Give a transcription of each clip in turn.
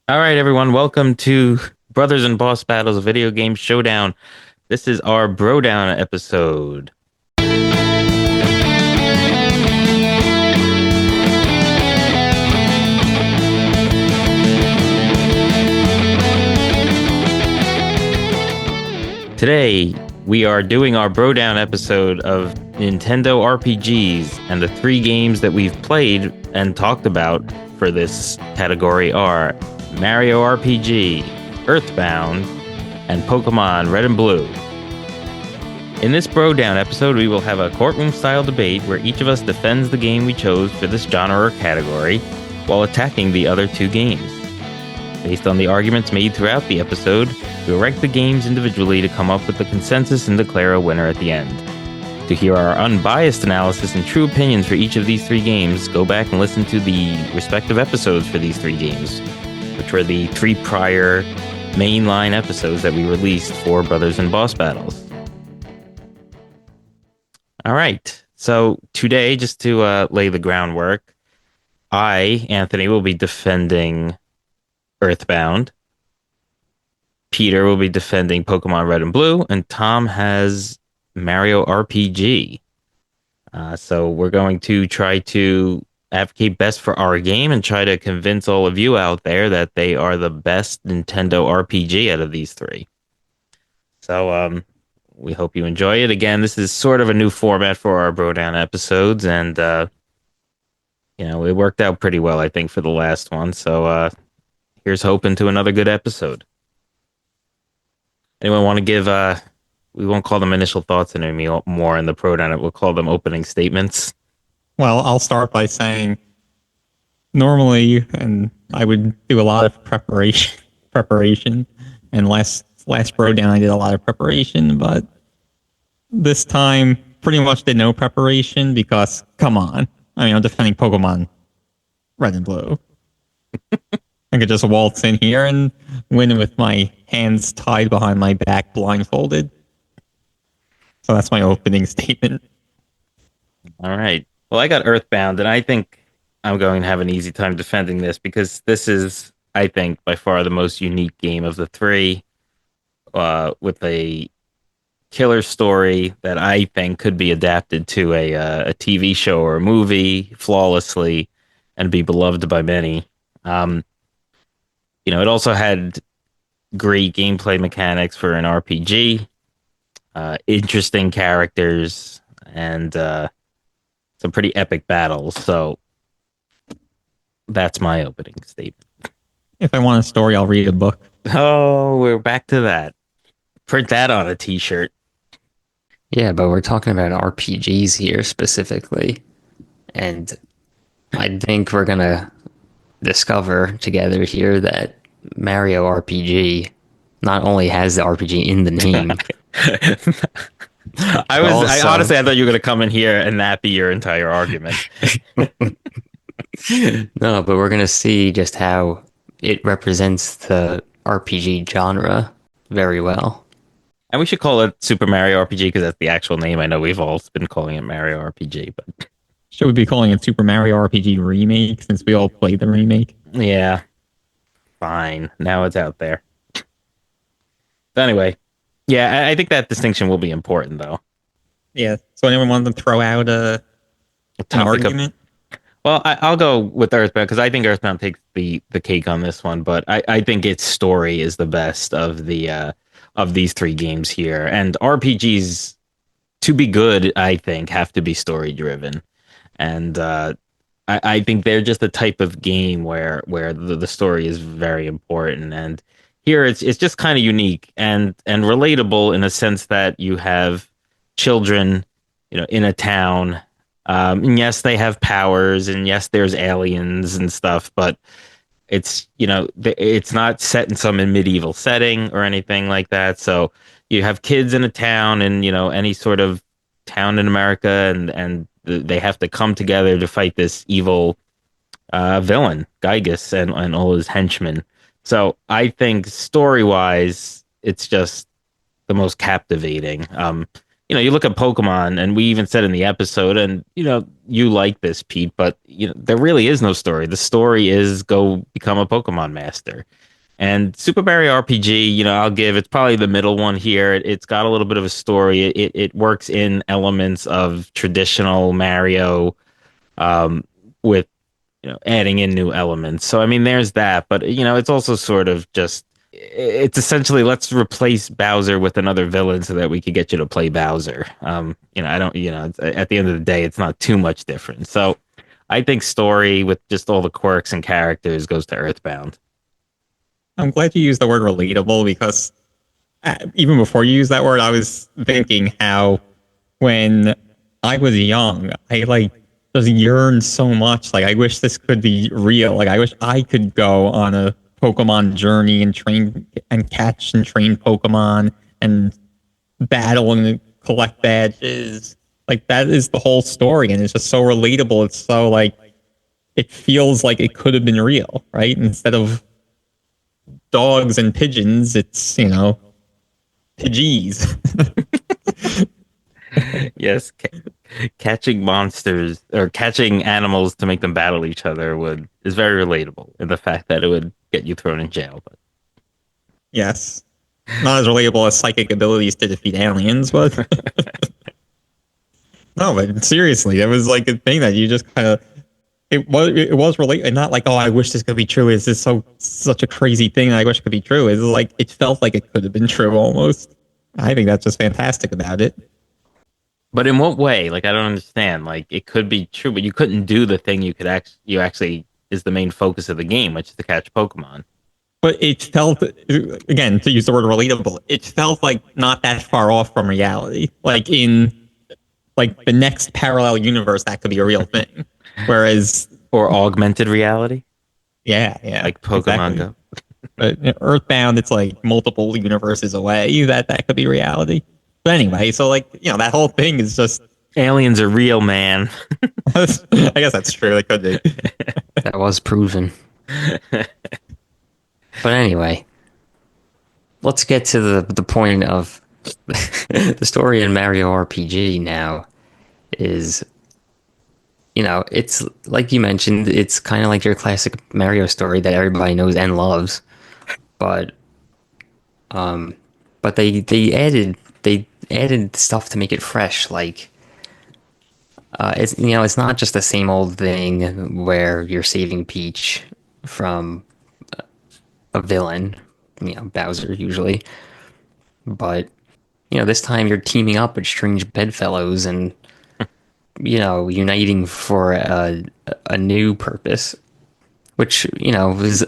All right, everyone, welcome to Brothers and Boss Battles Video Game Showdown. This is our Brodown episode. Today, we are doing our Brodown episode of Nintendo RPGs, and the three games that we've played and talked about for this category are Mario RPG, Earthbound, and Pokemon Red and Blue. In this Brodown episode, we will have a courtroom-style debate where each of us defends the game we chose for this genre or category while attacking the other two games. Based on the arguments made throughout the episode, we'll rank the games individually to come up with a consensus and declare a winner at the end. To hear our unbiased analysis and true opinions for each of these three games, go back and listen to the respective episodes for these three games, which were the three prior mainline episodes that we released for Brothers and Boss Battles. All right, so today, just to lay the groundwork, I, Anthony, will be defending Earthbound. Peter will be defending Pokemon Red and Blue, and Tom has Mario RPG. So we're going to try to advocate best for our game and try to convince all of you out there that they are the best Nintendo RPG out of these three. So we hope you enjoy it. Again, this is sort of a new format for our Brodown episodes, and it worked out pretty well, I think, for the last one. So here's hoping to another good episode. Anyone want to give, we won't call them initial thoughts anymore in the Brodown. We'll call them opening statements. Well, I'll start by saying normally, and I would do a lot of preparation, and last Brodown I did a lot of preparation, but this time pretty much did no preparation because, come on. I mean, I'm defending Pokemon Red and Blue. I could just waltz in here and win with my hands tied behind my back, blindfolded. So that's my opening statement. All right. Well, I got Earthbound, and I think I'm going to have an easy time defending this because this is, I think, by far the most unique game of the three, with a killer story that I think could be adapted to a TV show or a movie flawlessly and be beloved by many. It also had great gameplay mechanics for an RPG, interesting characters, and some pretty epic battles. So that's my opening statement. If I want a story, I'll read a book. Oh, we're back to that. Print that on a t-shirt. Yeah, but we're talking about RPGs here specifically. And I think we're going to discover together here that Mario RPG not only has the RPG in the name. I honestly, I thought you were going to come in here and that be your entire argument. No, but we're going to see just how it represents the RPG genre very well. And we should call it Super Mario RPG because that's the actual name. I know we've all been calling it Mario RPG, but should we be calling it Super Mario RPG Remake since we all played the remake? Yeah. Fine. Now it's out there. But anyway, yeah, I think that distinction will be important, though. Yeah. So anyone want to throw out an argument? Well, I'll go with Earthbound because I think Earthbound takes the cake on this one, but I think its story is the best of the of these three games here. And RPGs, to be good, I think, have to be story driven. And I think they're just the type of game where the story is very important. And here it's just kind of unique and relatable in a sense that you have children, in a town. And yes, they have powers, and yes, there's aliens and stuff, but it's it's not set in some medieval setting or anything like that. So you have kids in a town, and any sort of town in America, and they have to come together to fight this evil villain, Gygus, and all his henchmen. So I think story-wise, it's just the most captivating. you look at Pokemon, and we even said in the episode, and you like this, Pete, but there really is no story. The story is go become a Pokemon master. And Super Mario RPG, I'll give it's probably the middle one here. It's got a little bit of a story. It works in elements of traditional Mario, with adding in new elements. So I mean, there's that, but it's also sort of just it's essentially let's replace Bowser with another villain so that we could get you to play Bowser. I don't, at the end of the day, it's not too much different. So I think story with just all the quirks and characters goes to Earthbound. I'm glad you used the word relatable because even before you used that word, I was thinking how when I was young, I just yearned so much. Like, I wish this could be real. Like, I wish I could go on a Pokemon journey and train and catch and train Pokemon and battle and collect badges. Like, that is the whole story, and it's just so relatable. It's so it feels like it could have been real, right? Instead of dogs and pigeons, it's Pidgeys. Yes, catching monsters or catching animals to make them battle each other is very relatable in the fact that it would get you thrown in jail. But Yes, not as relatable as psychic abilities to defeat aliens, but no, but seriously, it was like a thing that you just kind of it was relatable, not like, oh, I wish this could be true. Is this such a crazy thing that I wish could be true? It's like it felt like it could have been true almost. I think that's just fantastic about it. But in what way? Like, I don't understand. Like, it could be true, but you couldn't do the thing you actually is the main focus of the game, which is to catch Pokemon. But it felt, again, to use the word relatable, it felt like not that far off from reality. Like in the next parallel universe, that could be a real thing. Whereas, or augmented reality. Yeah, like Pokemon exactly. Go. But Earthbound, it's like multiple universes away that could be reality. But anyway, so that whole thing is just aliens are real, man. I guess that's true. They could be. That was proven. But anyway, let's get to the point of the story in Mario RPG now is, it's like you mentioned, it's kind of like your classic Mario story that everybody knows and loves. But they added stuff to make it fresh. Like, it's not just the same old thing where you're saving Peach from a villain, Bowser usually. But, this time you're teaming up with strange bedfellows and, uniting for a new purpose, which, was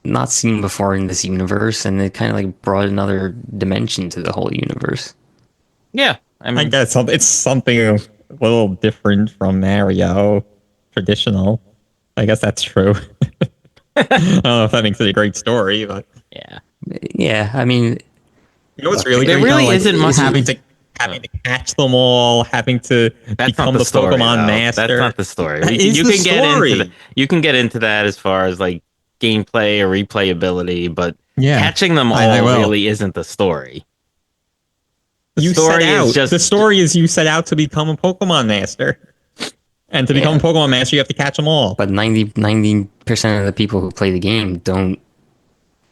not seen before in this universe, and it kind of brought another dimension to the whole universe. Yeah, I guess it's something a little different from Mario traditional. I guess that's true. I don't know if that makes it a great story, but yeah. I mean, what's really there great? Really isn't much having to catch them all, having to become the story, Pokemon though. master. That's not the story. You can get into that as far as gameplay or replayability, but catching them all really isn't the story. The story is you set out to become a Pokemon master. And to become a Pokemon master, you have to catch them all. But 90% of the people who play the game don't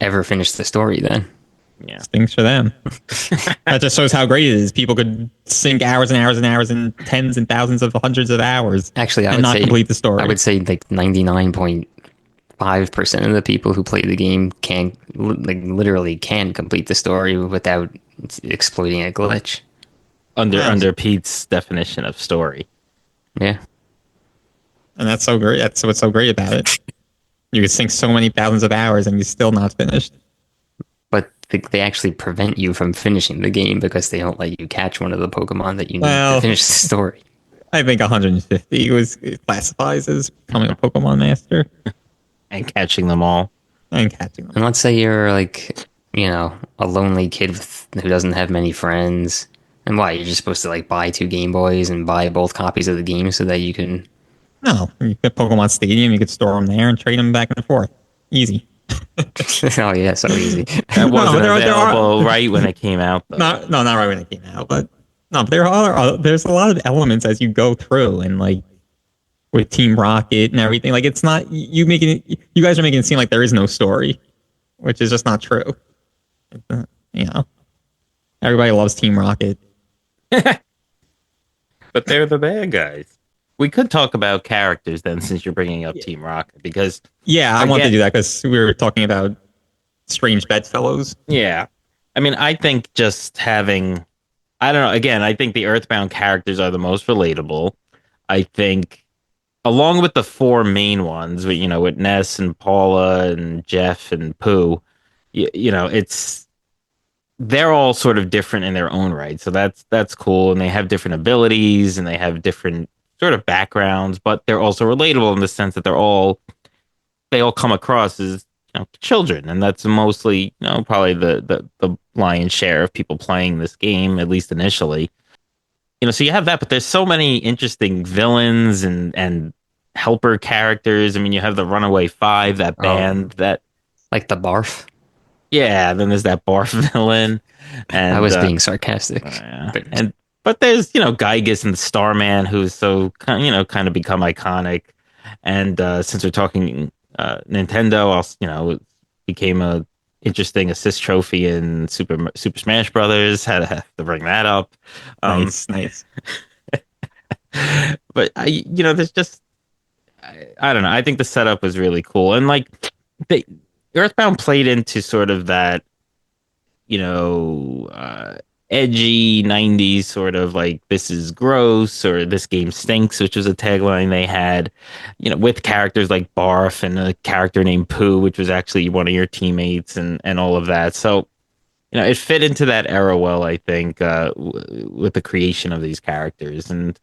ever finish the story then. Yeah. Stinks for them. That just shows how great it is. People could sink hours and hours and hours and tens and thousands of hundreds of hours. Actually, I would not complete the story. I would say 99.5% of the people who play the game literally can complete the story without exploiting a glitch. Under Pete's definition of story. Yeah. And that's so great. That's what's so great about it. You could sink so many thousands of hours and you're still not finished. But they actually prevent you from finishing the game because they don't let you catch one of the Pokemon that you need to finish the story. I think 150 classifies as becoming a Pokemon master. And catching them all. And let's say you're a lonely kid who doesn't have many friends. And why? You're just supposed to buy 2 Game Boys and buy both copies of the game so that you can... No, you get Pokemon Stadium, you could store them there and trade them back and forth. Easy. Oh yeah, so easy. That wasn't available right when it came out, though. Not right when it came out, but No, but there's a lot of elements as you go through, and like with Team Rocket and everything. Like it's not you guys are making it seem like there is no story, which is just not true. You know, everybody loves Team Rocket. But they're the bad guys. We could talk about characters then, since you're bringing up Team Rocket, because Yeah, I want to do that because we were talking about strange bedfellows. yeah, I mean, I think just having, I don't know. Again, I think the Earthbound characters are the most relatable. I think, along with the four main ones, with Ness and Paula and Jeff and Pooh, it's they're all sort of different in their own right. So that's cool, and they have different abilities and they have different sort of backgrounds, but they're also relatable in the sense that they all come across as children, and that's mostly probably the lion's share of people playing this game, at least initially. So you have that, but there's so many interesting villains and helper characters. I mean, you have the Runaway Five, that band that, like the barf. yeah. Then there's that barf villain, and I was being sarcastic. But there's Gygus and the Starman, who's so kind of become iconic, and since we're talking Nintendo, also it became a interesting assist trophy in Super Smash Brothers. Had to have to bring that up. Nice. But there's just I don't know. I think the setup was really cool, and like the Earthbound played into sort of that, edgy 90s sort of like, this is gross, or this game stinks, which was a tagline they had, with characters like Barf and a character named Pooh, which was actually one of your teammates, and all of that. So, it fit into that era well, I think, with the creation of these characters. And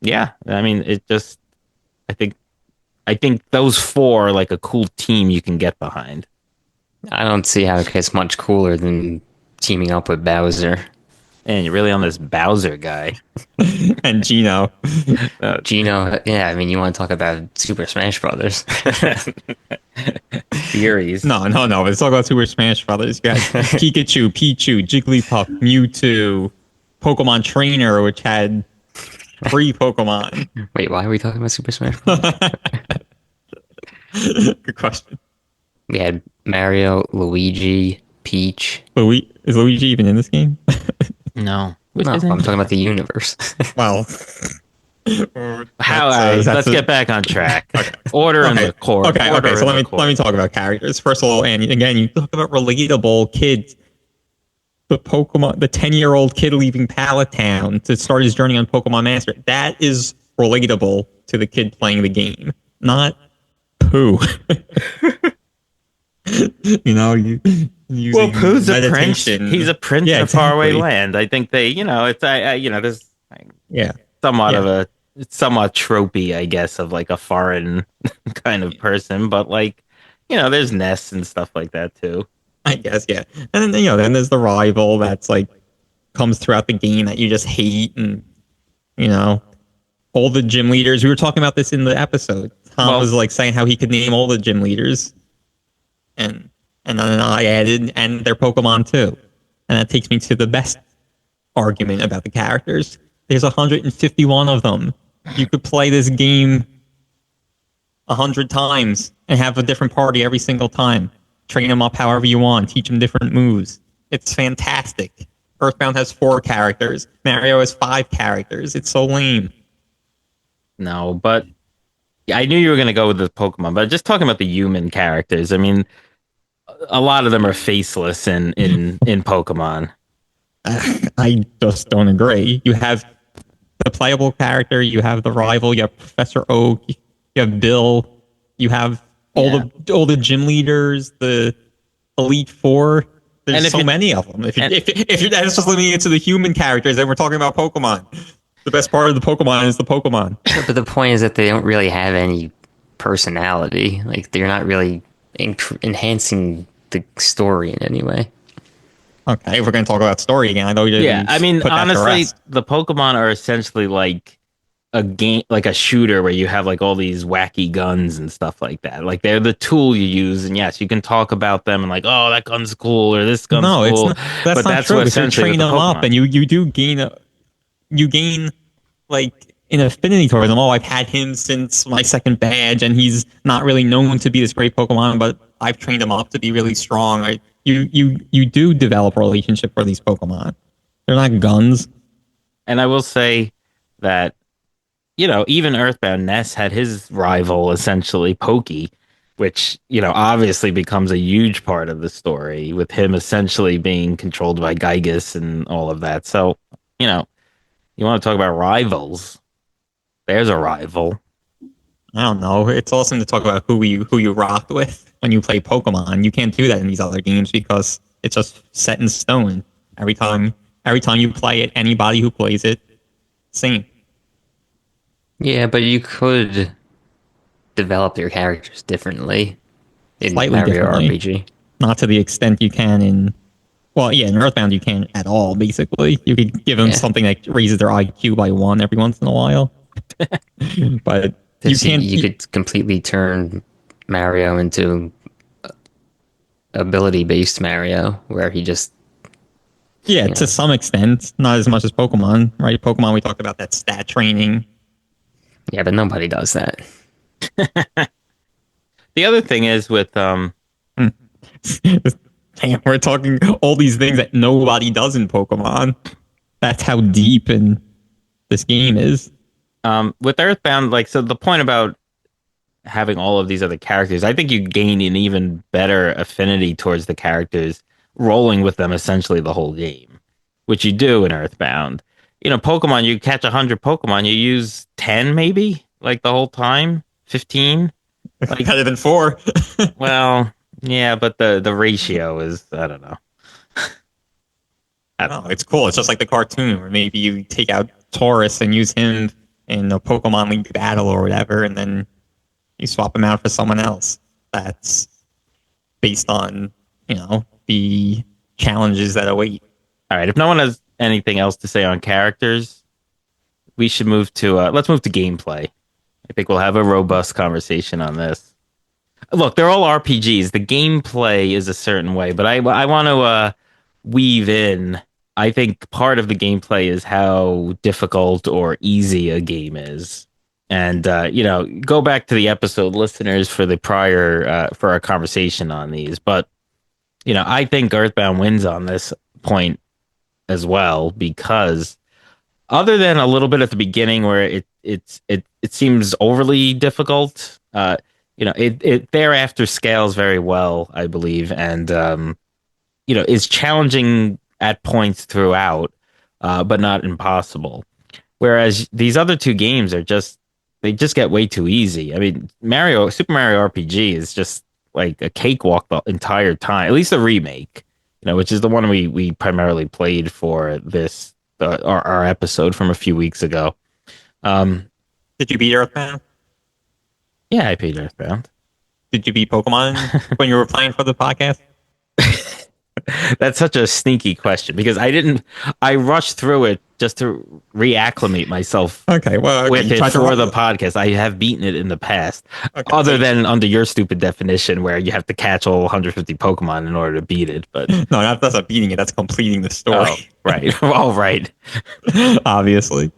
yeah, I mean, I think those four are like a cool team you can get behind. I don't see how it gets much cooler than teaming up with Bowser. And you're really on this Bowser guy. And Gino. Gino, yeah, I mean, you want to talk about Super Smash Brothers. Theories. No. Let's talk about Super Smash Brothers. You got Pikachu, Pichu, Jigglypuff, Mewtwo, Pokemon Trainer, which had 3 Pokemon. Wait, why are we talking about Super Smash Brothers? Good question. We had Mario, Luigi, Peach. Is Luigi even in this game? No. No, I'm talking about the universe. Well, let's get back on track. Okay. Order in the court. Okay. So let me talk about characters. First of all, and again, you talk about relatable kids. The 10-year-old kid leaving Pallet Town to start his journey on Pokemon Master. That is relatable to the kid playing the game, not Pooh. Pooh's a prince. He's a prince in a faraway land. I think there's somewhat of a somewhat tropey, I guess, of like a foreign kind of person, but like there's nests and stuff like that too. I guess, yeah. And then then there's the rival that's like comes throughout the game that you just hate, and all the gym leaders. We were talking about this in the episode. Tom was like saying how he could name all the gym leaders, and then I added, and their Pokemon too. And that takes me to the best argument about the characters. There's 151 of them. You could play this game 100 times and have a different party every single time. Train them up however you want. Teach them different moves. It's fantastic. Earthbound has 4 characters. Mario has 5 characters. It's so lame. No, but I knew you were going to go with the Pokemon, but just talking about the human characters, I mean, a lot of them are faceless in Pokemon. I just don't agree. You have the playable character, you have the rival, you have Professor Oak, you have Bill, you have all the gym leaders, the Elite Four. There's so many of them. If you're just limiting it to the human characters, then we're talking about Pokemon. The best part of the Pokemon is the Pokemon. But the point is that they don't really have any personality. Like, they're not really enhancing the story in any way. Okay, if we're going to talk about story again, I know you didn't. Yeah, I mean, honestly, the Pokemon are essentially like a game like a shooter where you have like all these wacky guns and stuff like that. Like they're the tool you use, and yes, you can talk about them and like, oh, that gun's cool or this gun's No, it's cool. not. That's But not that's true. what Because you're essentially with training the them up, Pokemon. and you do gain you gain like an affinity towards them. Oh, I've had him since my second badge, and he's not really known to be this great Pokemon, but I've trained him up to be really strong. You do develop a relationship for these Pokemon. They're not guns. And I will say that, even Earthbound Ness had his rival essentially Pokey, which, obviously becomes a huge part of the story with him essentially being controlled by Gygus and all of that. So, you want to talk about rivals? There's a rival. I don't know. It's awesome to talk about who you rocked with when you play Pokemon. You can't do that in these other games because it's just set in stone. Every time you play it, anybody who plays it, same. Yeah, but you could develop your characters differently in Slightly Mario differently. RPG. Not to the extent you can in, well, yeah, in Earthbound you can't at all. Basically, you could give them Yeah. something that raises their IQ by 1 every once in a while, but you can't. You could completely turn Mario into ability-based Mario, where he just Yeah, Yeah. to some extent, not as much as Pokemon, right? Pokemon, we talked about that stat training. yeah, but nobody does that. The other thing is with Damn, we're talking all these things that nobody does in Pokemon. That's how deep in this game is. with Earthbound, like, so the point about having all of these other characters, I think you gain an even better affinity towards the characters rolling with them essentially the whole game, which you do in Earthbound. Pokemon, you catch 100 Pokemon, you use 10 maybe, like the whole time, 15. Like, Better than 4. well, yeah, but the ratio is, I don't know. No, it's cool. It's just like the cartoon where maybe you take out Taurus and use him in a Pokemon League battle or whatever, and then you swap him out for someone else. That's based on, the challenges that await. All right, if no one has anything else to say on characters, we should let's move to gameplay. I think we'll have a robust conversation on this. Look, they're all RPGs. The gameplay is a certain way, but I want to weave in. I think part of the gameplay is how difficult or easy a game is. And go back to the episode, listeners, for the prior for our conversation on these. But I think Earthbound wins on this point as well, because other than a little bit at the beginning where it seems overly difficult, it thereafter scales very well, I believe, and is challenging at points throughout, but not impossible. Whereas these other two games they just get way too easy. I mean, Super Mario RPG is just like a cakewalk the entire time. At least the remake, which is the one we primarily played for this our episode from a few weeks ago. Did you beat Earthbound? Yeah, I played Earthbound. Did you beat Pokemon when you were playing for the podcast? That's such a sneaky question because I rushed through it just to reacclimate myself Okay, well, with you it tried to for run- the podcast. I have beaten it in the past, Okay, other so- than under your stupid definition where you have to catch all 150 Pokemon in order to beat it. But No, that's not beating it. That's completing the story. oh, right, oh, right. Obviously.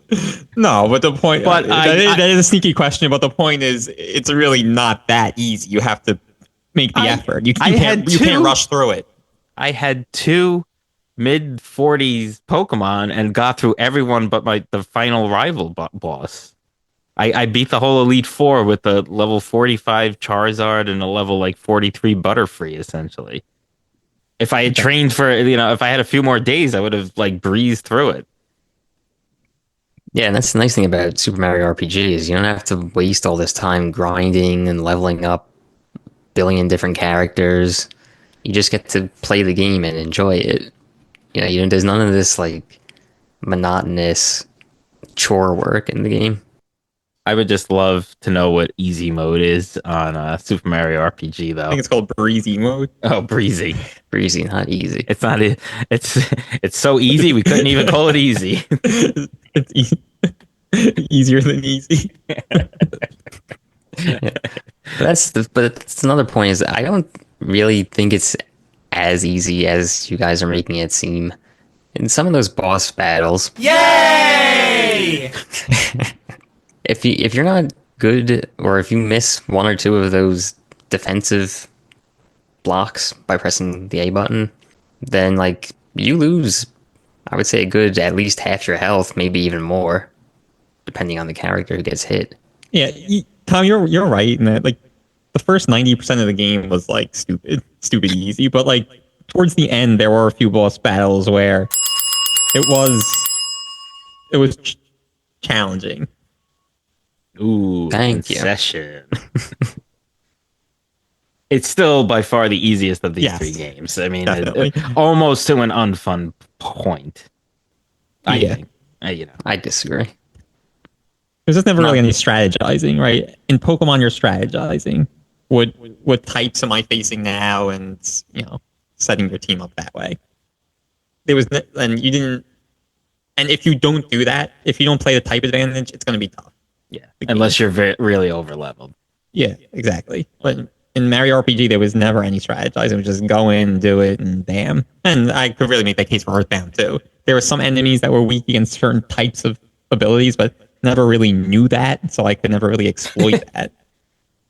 No, but the point. But that is a sneaky question. But the point is, it's really not that easy. You have to make the effort. You can't rush through it. I had 2 mid 40s Pokemon and got through everyone but the final rival boss. I beat the whole Elite Four with the level 45 Charizard and a level like 43 Butterfree, essentially. If I had trained for, if I had a few more days, I would have like breezed through it. Yeah, and that's the nice thing about Super Mario RPG is you don't have to waste all this time grinding and leveling up a billion different characters. You just get to play the game and enjoy it. There's none of this like monotonous chore work in the game. I would just love to know what easy mode is on Super Mario RPG, though. I think it's called breezy mode. Oh, breezy. Breezy, not easy. It's not. It's so easy we couldn't even call it easy. It's easy. Easier than easy. But that's another point is I don't really think it's as easy as you guys are making it seem. In some of those boss battles, Yay! if you're not good or if you miss one or two of those defensive blocks by pressing the A button, then like you lose, I would say a good at least half your health, maybe even more, depending on the character who gets hit. Yeah, Tom, you're right in that. Like the first 90% of the game was like stupid easy, but like towards the end there were a few boss battles where it was challenging. Ooh, Thank you. concession. It's still by far the easiest of these Yes, three games. I mean, definitely. almost to an unfun point. I Yeah. think. I disagree. There's just never Not- really any strategizing, right? In Pokemon, you're strategizing. What types am I facing now, and setting your team up that way. And you didn't. And if you don't do that, if you don't play the type advantage, it's going to be tough. Yeah, unless you're really over leveled. Yeah, exactly. But in Mario RPG, there was never any strategizing. It was just go in, do it, and bam. And I could really make that case for Earthbound too. There were some enemies that were weak against certain types of abilities, but never really knew that, so I could never really exploit that.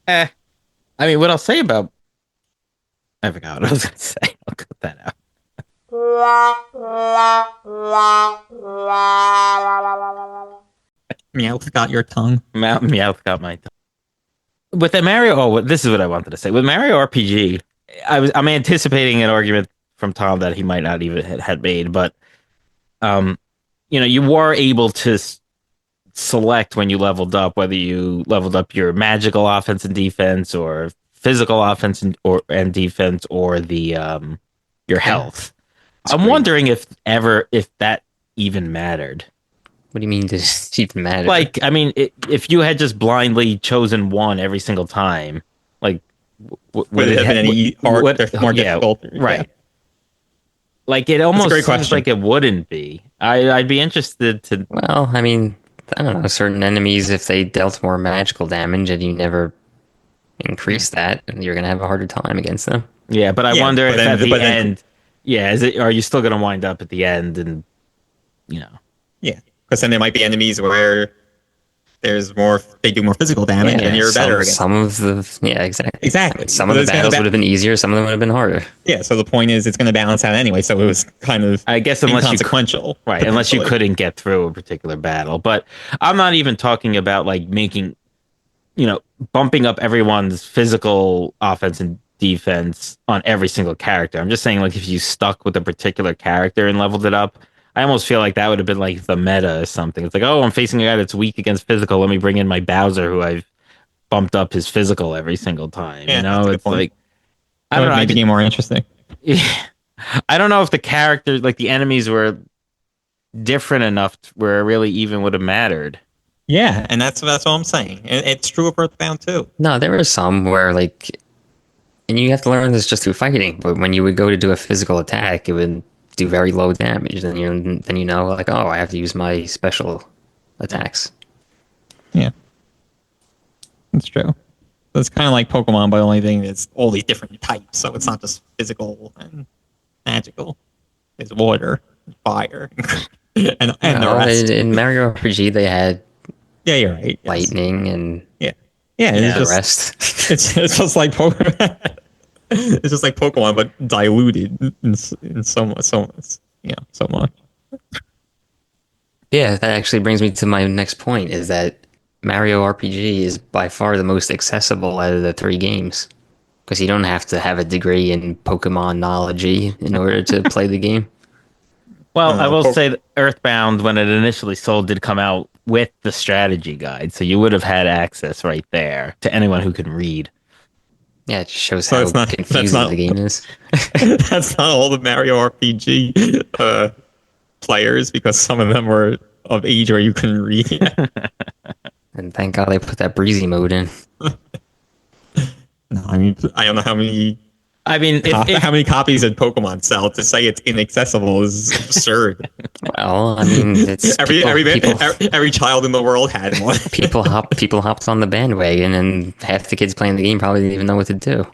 I mean, what I'll say about... I forgot what I was going to say. I'll cut that out. Meowth got your tongue. Meowth got my tongue. With the Mario... Oh, this is what I wanted to say. With Mario RPG, I'm anticipating an argument from Tom that he might not even had made, but you were able to select when you leveled up whether you leveled up your magical offense and defense or physical offense and defense or the your health. That's I'm great. wondering if that even mattered. What do you mean does it even matter? Like, I mean, if you had just blindly chosen one every single time, like, Would it have been any more difficult? Right. Yeah. Like, it almost great seems question. like it wouldn't be. I'd be interested to. well, I mean, I don't know. Certain enemies, if they dealt more magical damage and you never increase that, you're gonna have a harder time against them. Yeah, but I Yeah, wonder but if then- at the but then- end, are you still going to wind up at the end and, Yeah, because then there might be enemies where they do more physical damage, and you're better against. Some of the exactly. Exactly. Some of But the it's gonna battles ba- would have been easier. Some of them would have been harder. Yeah, so the point is, it's going to balance out anyway. So it was kind of I guess unless you inconsequential, right, unless you potentially. couldn't get through a particular battle. But I'm not even talking about like making, bumping up everyone's physical offense and defense on every single character. I'm just saying, like, if you stuck with a particular character and leveled it up, I almost feel like that would have been like the meta or something. It's like, oh, I'm facing a guy that's weak against physical. Let me bring in my Bowser, who I've bumped up his physical every single time. Yeah, that's a good It's point. like, I That don't would know. make the game more interesting. I don't know if the characters, like the enemies, were different enough where it really even would have mattered. Yeah, and that's what I'm saying. And it's true of Earthbound too. No, there were some where and you have to learn this just through fighting. But when you would go to do a physical attack, it would do very low damage. Then you know, like, oh, I have to use my special attacks. Yeah, that's true. So it's kind of like Pokemon, but the only thing is all these different types. So it's not just physical and magical. It's water, fire, and the rest. In Mario RPG, they had Yeah, you're right. Yes. lightning and Yeah, Yeah, it's the just rest. it's just like Pokemon. It's just like Pokemon, but diluted in so much. So much. Yeah, that actually brings me to my next point, is that Mario RPG is by far the most accessible out of the three games. Because you don't have to have a degree in Pokemon knowledge in order to play the game. Well, I will Poke- say that Earthbound, when it initially sold, did come out with the strategy guide, so you would have had access right there to anyone who can read. Yeah, it just shows So how it's not- that's confusing not- the game is. That's not all the Mario RPG players, because some of them were of age where you couldn't read. And thank God they put that breezy mode in. No, I mean, I don't know how many I mean, How many copies did Pokemon sell? To say it's inaccessible is absurd. Well, I mean, it's Every child in the world had one. people hopped on the bandwagon, and half the kids playing the game probably didn't even know what to do.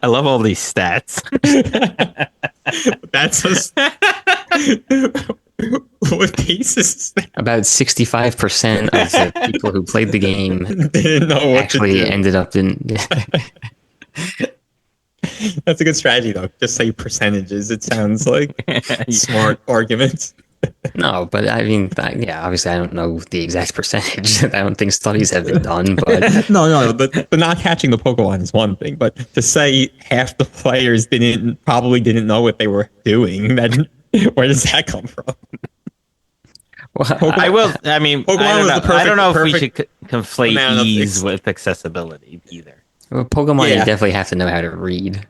I love all these stats. That's just what cases is that? About 65% of the people who played the game Didn't know what actually to do. ended up in. That's a good strategy, though. Just say percentages. It sounds like smart arguments. No, but I mean, yeah, obviously I don't know the exact percentage. I don't think studies have been done, but No, but not catching the Pokemon is one thing. But to say half the players probably didn't know what they were doing, then where does that come from? well, I will. I mean, I don't know if we should conflate amount of ease with accessibility either. Pokemon, Yeah. you definitely have to know how to read.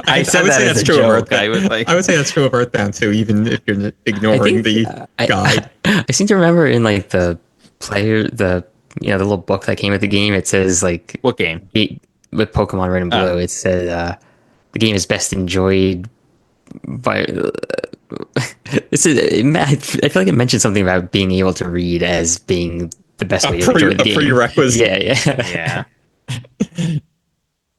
I said would that say as that's a true of joke. Earthbound. I would say that's true of Earthbound too, even if you're ignoring the guide. I seem to remember in like the the little book that came with the game, it says like What game? with Pokemon Red and Blue, it said the game is best enjoyed by. I feel like it mentioned something about being able to read as being the best way to enjoy the game. Prerequisite. Yeah. Yeah.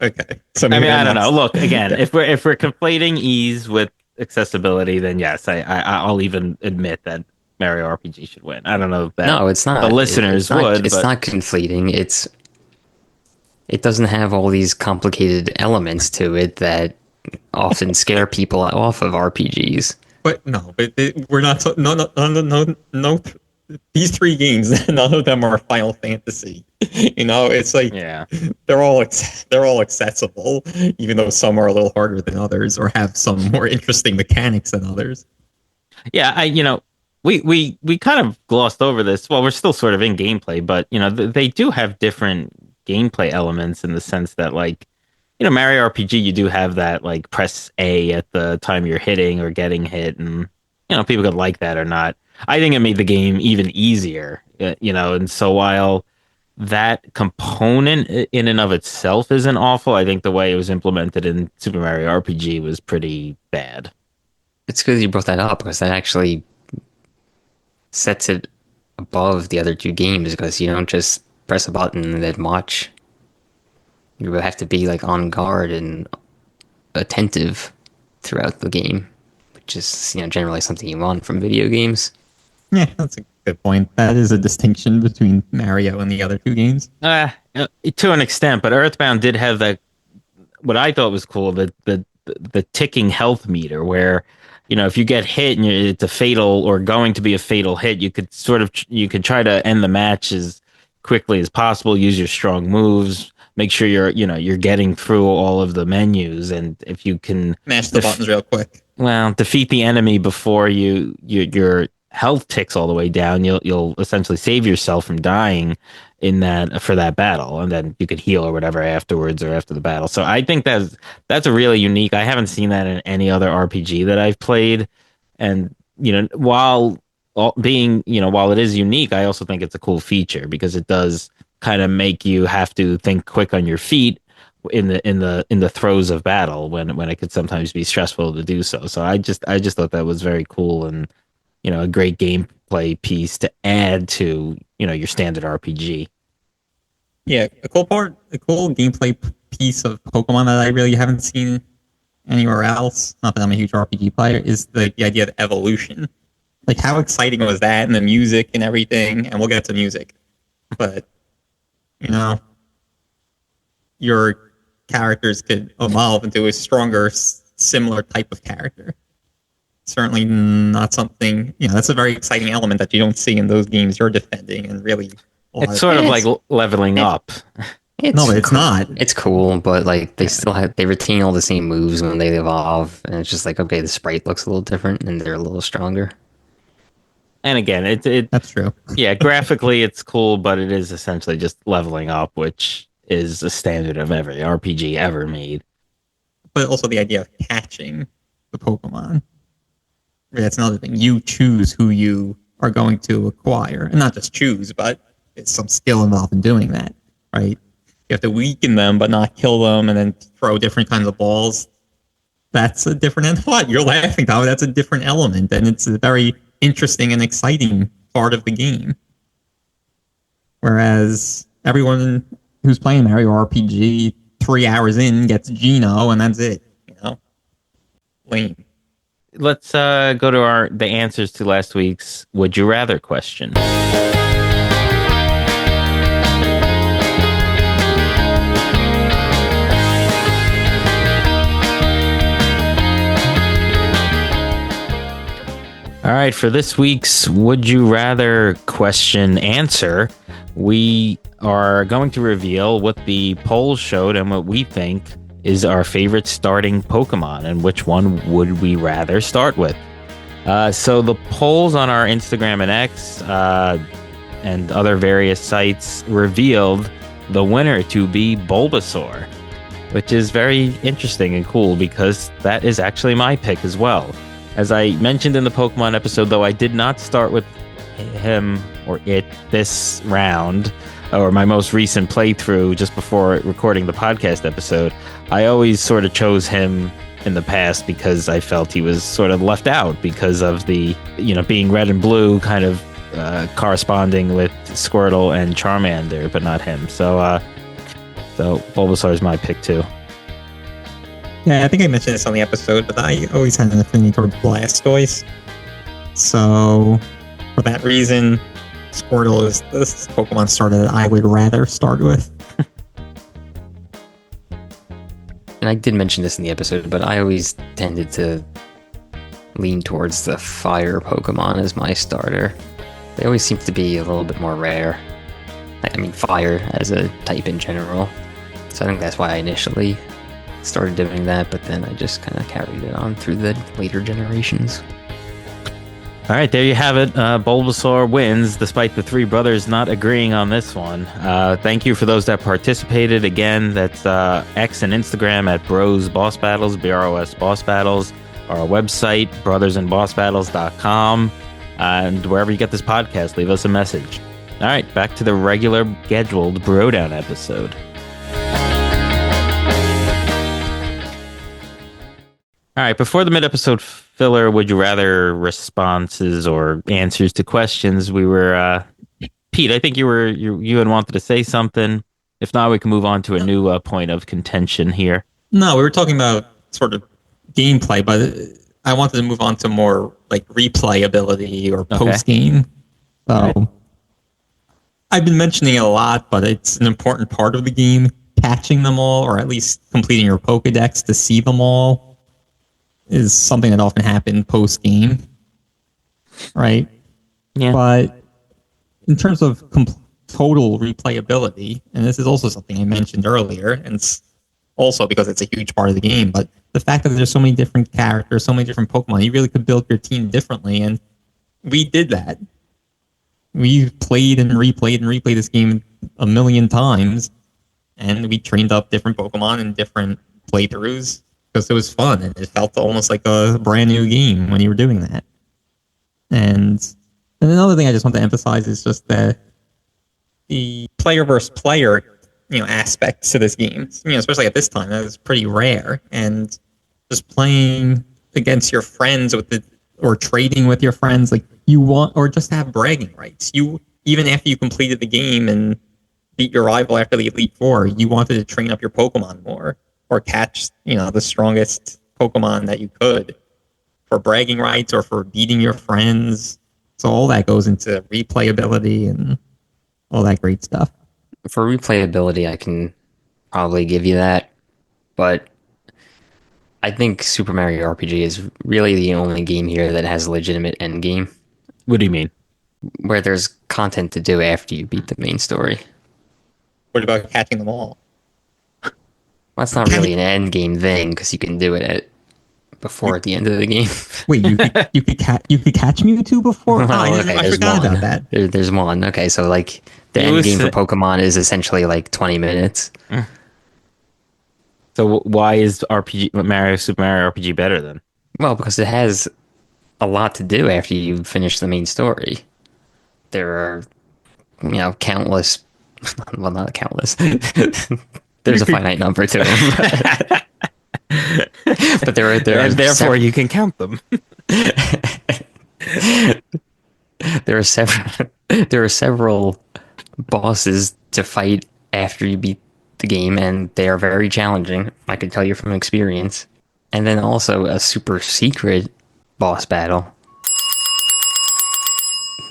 Okay. So I mean, I don't that's- know. Look, again, if we're conflating ease with accessibility, then yes, I'll even admit that Mario RPG should win. I don't know if that No, it's not. the listeners would. It's but not conflating. It doesn't have all these complicated elements to it that often scare people off of RPGs. But we're not. No. These three games, none of them are Final Fantasy. It's like yeah. they're all accessible, even though some are a little harder than others or have some more interesting mechanics than others. Yeah, we kind of glossed over this. Well, we're still sort of in gameplay, but they do have different gameplay elements in the sense that, like, Mario RPG, you do have that like press A at the time you're hitting or getting hit, and people could like that or not. I think it made the game even easier, and so while that component in and of itself isn't awful, I think the way it was implemented in Super Mario RPG was pretty bad. It's good you brought that up because that actually sets it above the other two games because you don't just press a button and then watch. You have to be like on guard and attentive throughout the game, which is generally something you want from video games. Yeah, that's a good point. That is a distinction between Mario and the other two games. To an extent, but Earthbound did have that. What I thought was cool, the ticking health meter, where if you get hit and it's a fatal or going to be a fatal hit, you could try to end the match as quickly as possible. Use your strong moves. Make sure you're getting through all of the menus, and if you can Mash the buttons real quick. Well, defeat the enemy before your health ticks all the way down, you'll essentially save yourself from dying for that battle, and then you could heal or whatever afterwards or after the battle. So I think that's a really unique. I haven't seen that in any other RPG that I've played, and while it is unique, I also think it's a cool feature because it does kind of make you have to think quick on your feet in the throes of battle when it could sometimes be stressful to do so. So I just thought that was very cool and a great gameplay piece to add to your standard RPG. Yeah, a cool gameplay piece of Pokemon that I really haven't seen anywhere else, not that I'm a huge RPG player, is the idea of evolution. Like, how exciting was that, and the music and everything, and we'll get to music. But, your characters could evolve into a stronger, similar type of character. Certainly not something, that's a very exciting element that you don't see in those games you're defending, and really... It's sort of like leveling up. No, but it's not. It's cool, but like they retain all the same moves when they evolve, and it's just like, okay, the sprite looks a little different and they're a little stronger. And again, that's true. Yeah, graphically it's cool, but it is essentially just leveling up, which is a standard of every RPG ever made. But also the idea of catching the Pokemon. That's another thing. You choose who you are going to acquire, and not just choose, but it's some skill involved in doing that, right? you have to weaken them but not kill them, and then throw different kinds of balls. That's a different what you're laughing, Tommy. That's a different element, and it's a very interesting and exciting part of the game. Whereas everyone who's playing Mario RPG 3 hours in gets Geno, and that's it. Lame. Let's go to the answers to last week's Would You Rather question. All right, for this week's Would You Rather question answer, we are going to reveal what the polls showed and what we think is our favorite starting Pokemon and which one would we rather start with. So the polls on our Instagram and X and other various sites revealed the winner to be Bulbasaur, which is very interesting and cool because that is actually my pick as well. As I mentioned in the Pokemon episode, though, I did not start with him or it this round, or my most recent playthrough just before recording the podcast episode. I always sort of chose him in the past because I felt he was sort of left out because of the, being red and blue kind of corresponding with Squirtle and Charmander, but not him. So Bulbasaur is my pick too. Yeah, I think I mentioned this on the episode, but I always had an affinity toward Blastoise. So, for that reason, Squirtle is this Pokemon starter that I would rather start with. And I did mention this in the episode, but I always tended to lean towards the fire Pokemon as my starter. They always seem to be a little bit more rare. I mean, fire as a type in general. So I think that's why I initially started doing that, but then I just kind of carried it on through the later generations. All right, there you have it. Bulbasaur wins, despite the three brothers not agreeing on this one. Thank you for those that participated. Again, that's X and Instagram at Bros Boss Battles, BROS Boss Battles, our website, brothersandbossbattles.com, and wherever you get this podcast, leave us a message. All right, back to the regular scheduled Brodown episode. All right, before the mid-episode filler, would you rather responses or answers to questions, we were Pete, I think you had wanted to say something. If not, we can move on to a new point of contention here. No, we were talking about sort of gameplay, but I wanted to move on to more like replayability or post-game. So right. I've been mentioning it a lot, but it's an important part of the game, catching them all, or at least completing your Pokedex to see them all, is something that often happens post-game, right? Yeah. But in terms of total replayability, and this is also something I mentioned earlier, and it's also because it's a huge part of the game, but the fact that there's so many different characters, so many different Pokemon, you really could build your team differently, and we did that. We played and replayed this game a million times, and we trained up different Pokemon in different playthroughs, because it was fun and it felt almost like a brand new game when you were doing that. And another thing I just want to emphasize is just the player versus player, aspects to this game. Especially at this time, that was pretty rare. And just playing against your friends or trading with your friends, like or just have bragging rights. Even after you completed the game and beat your rival after the Elite Four, you wanted to train up your Pokemon more. Or catch, the strongest Pokemon that you could for bragging rights or for beating your friends. So all that goes into replayability and all that great stuff. For replayability, I can probably give you that, but I think Super Mario RPG is really the only game here that has a legitimate end game. What do you mean? Where there's content to do after you beat the main story. What about catching them all? Well, that's not really an end game thing because you can do it before at the end of the game. Wait, you could catch Mewtwo before? Well, I forgot about that. There's one. Okay, so like the end game for Pokemon is essentially like 20 minutes. So why is Super Mario RPG better then? Well, because it has a lot to do after you finish the main story. There are, countless Well, not countless. There's a finite number to them. But there are and therefore you can count them. there are several bosses to fight after you beat the game, and they are very challenging. I can tell you from experience. And then also a super secret boss battle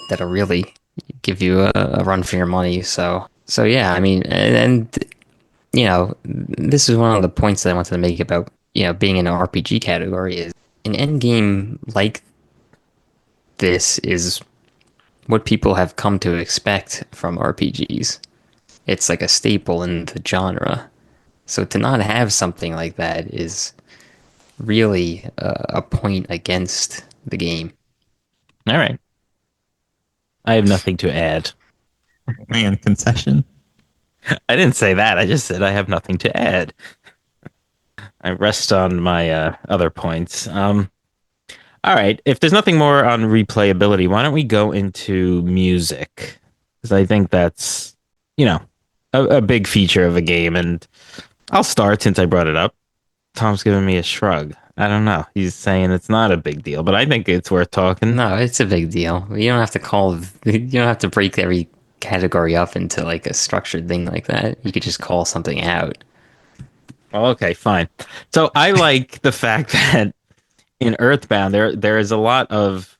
that'll really give you a run for your money. So yeah, I mean, and you know, this is one of the points that I wanted to make about, you know, being in an RPG category is an end game like this is what people have come to expect from RPGs. It's like a staple in the genre. So to not have something like that is really a point against the game. All right. I have nothing to add. Man, concession. I didn't say that. I just said I have nothing to add. I rest on my other points. All right. If there's nothing more on replayability, why don't we go into music? Because I think that's, you know, a big feature of a game. And I'll start since I brought it up. Tom's giving me a shrug. I don't know. He's saying it's not a big deal, but I think it's worth talking. No, it's a big deal. You don't have to break every category up into like a structured thing like that. You could just call something out. Well, okay, fine. So I like the fact that in Earthbound there is a lot of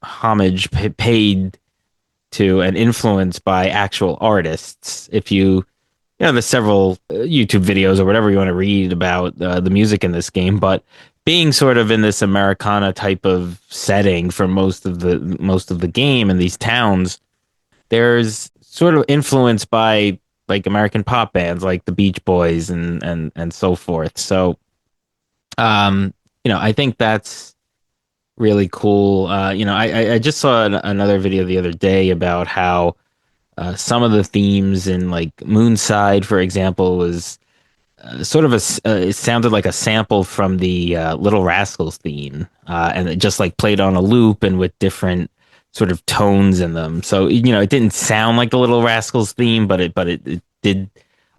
homage paid to and influenced by actual artists. If you know, there's several YouTube videos or whatever you want to read about the music in this game, but being sort of in this Americana type of setting for most of the game in these towns, there's sort of influence by like American pop bands like the Beach Boys and so forth. So, you know, I think that's really cool. You know, I just saw another video the other day about how some of the themes in like Moonside, for example, was sort of it sounded like a sample from the Little Rascals theme, and it just like played on a loop and with different sort of tones in them. So, you know, it didn't sound like the Little Rascals theme, but it did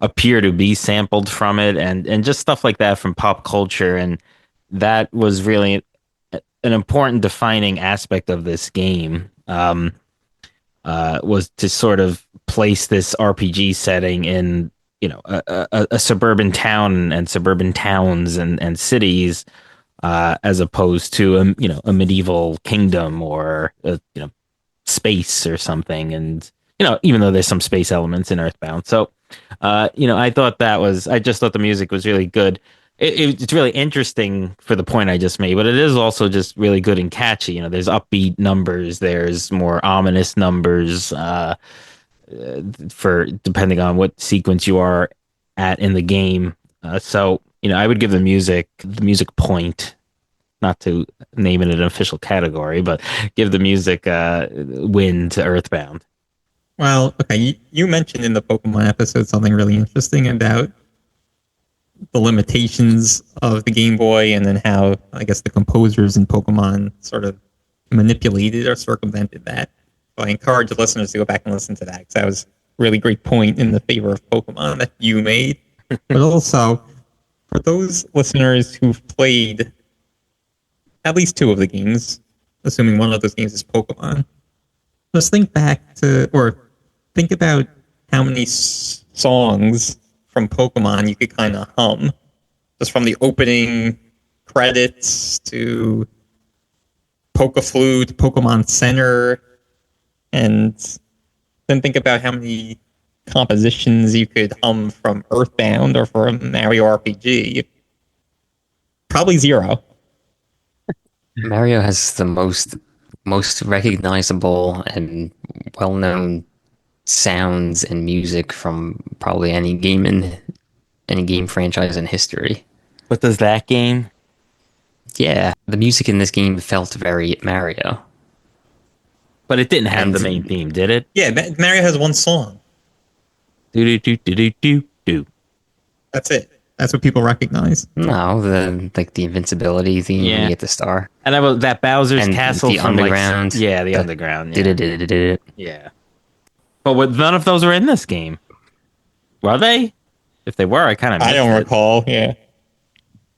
appear to be sampled from it, and just stuff like that from pop culture. And that was really an important defining aspect of this game. Was to sort of place this RPG setting in, you know, a suburban town and suburban towns and cities, as opposed to you know, a medieval kingdom or you know, space or something. And you know, even though there's some space elements in Earthbound, so you know, I just thought the music was really good. It's really interesting for the point I just made, but it is also just really good and catchy. You know, there's upbeat numbers, there's more ominous numbers, for depending on what sequence you are at in the game. So, you know, I would give the music point, not to name it an official category, but give the music win to Earthbound. Well, okay, you mentioned in the Pokemon episode something really interesting about the limitations of the Game Boy, and then how, I guess, the composers in Pokemon sort of manipulated or circumvented that. So I encourage the listeners to go back and listen to that, because that was a really great point in the favor of Pokemon that you made. But also, for those listeners who've played at least two of the games, assuming one of those games is Pokemon, just think back to, or think about how many songs from Pokemon you could kind of hum, just from the opening credits to Pokeflute, Pokemon Center, and then think about how many compositions you could hum from Earthbound or from Mario RPG. Probably zero. Mario has the most recognizable and well-known sounds and music from probably any game franchise in history. But does that game? Yeah, the music in this game felt very Mario. But it didn't have the main theme, did it? Yeah, Mario has one song. Do do do do do do do. That's it. That's what people recognize. No, the invincibility theme when Yeah. you get the star. And that Bowser's And Castle the from underground. the underground. Yeah. Did it. Yeah. But none of those were in this game. Were they? If they were, I kind of I missed don't it. recall. Yeah.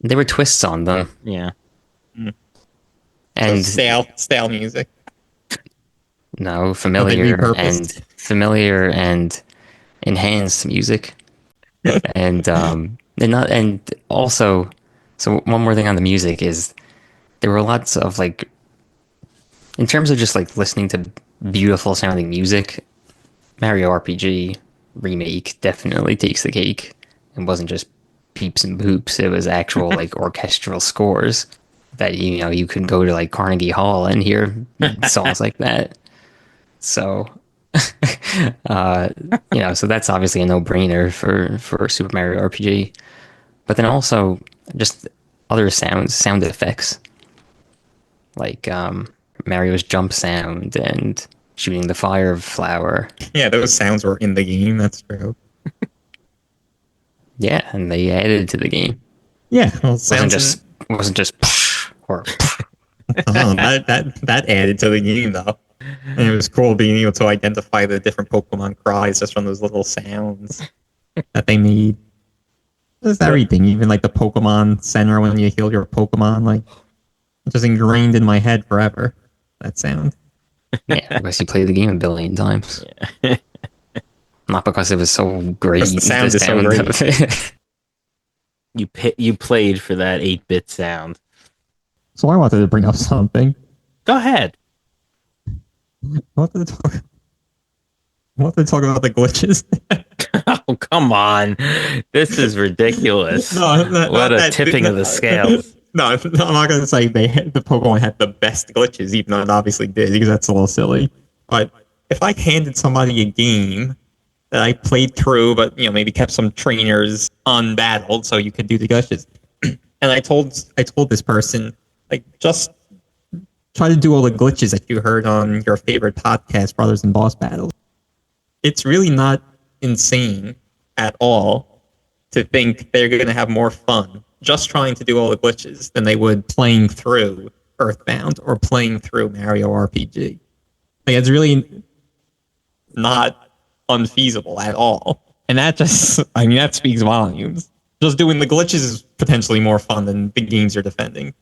There were twists on them, Yeah. So and stale music. no Well, they familiar repurposed. and enhanced music, and also, so one more thing on the music is there were lots of like, in terms of just like listening to beautiful sounding music, Mario RPG remake definitely takes the cake. It wasn't just peeps and boops; it was actual like orchestral scores that you could go to like Carnegie Hall and hear songs like that. So, so that's obviously a no-brainer for Super Mario RPG. But then also just other sound effects, like Mario's jump sound and shooting the fire flower. Yeah, those sounds were in the game. That's true. Yeah, and they added to the game. Yeah, well, Wasn't just or that added to the game though, and it was cool being able to identify the different Pokemon cries just from those little sounds that they made. Just everything, even like the Pokemon Center when you heal your Pokemon, like it's just ingrained in my head forever. That sound. yeah, because you played the game a billion times. Yeah. Not because it was so great. Because the sound is so great. You played for that 8-bit sound. So I wanted to bring up something. Go ahead. I wanted to talk about the glitches. Oh, come on. This is ridiculous. What a tipping of the scales. No, I'm not going to say the Pokemon had the best glitches, even though it obviously did, because that's a little silly. But if I handed somebody a game that I played through, but maybe kept some trainers unbattled so you could do the glitches, and I told this person, like, just try to do all the glitches that you heard on your favorite podcast, Brothers and Boss Battles. It's really not insane at all to think they're going to have more fun just trying to do all the glitches than they would playing through Earthbound or playing through Mario RPG. Like, it's really not unfeasible at all. And that that speaks volumes. Just doing the glitches is potentially more fun than the games you're defending.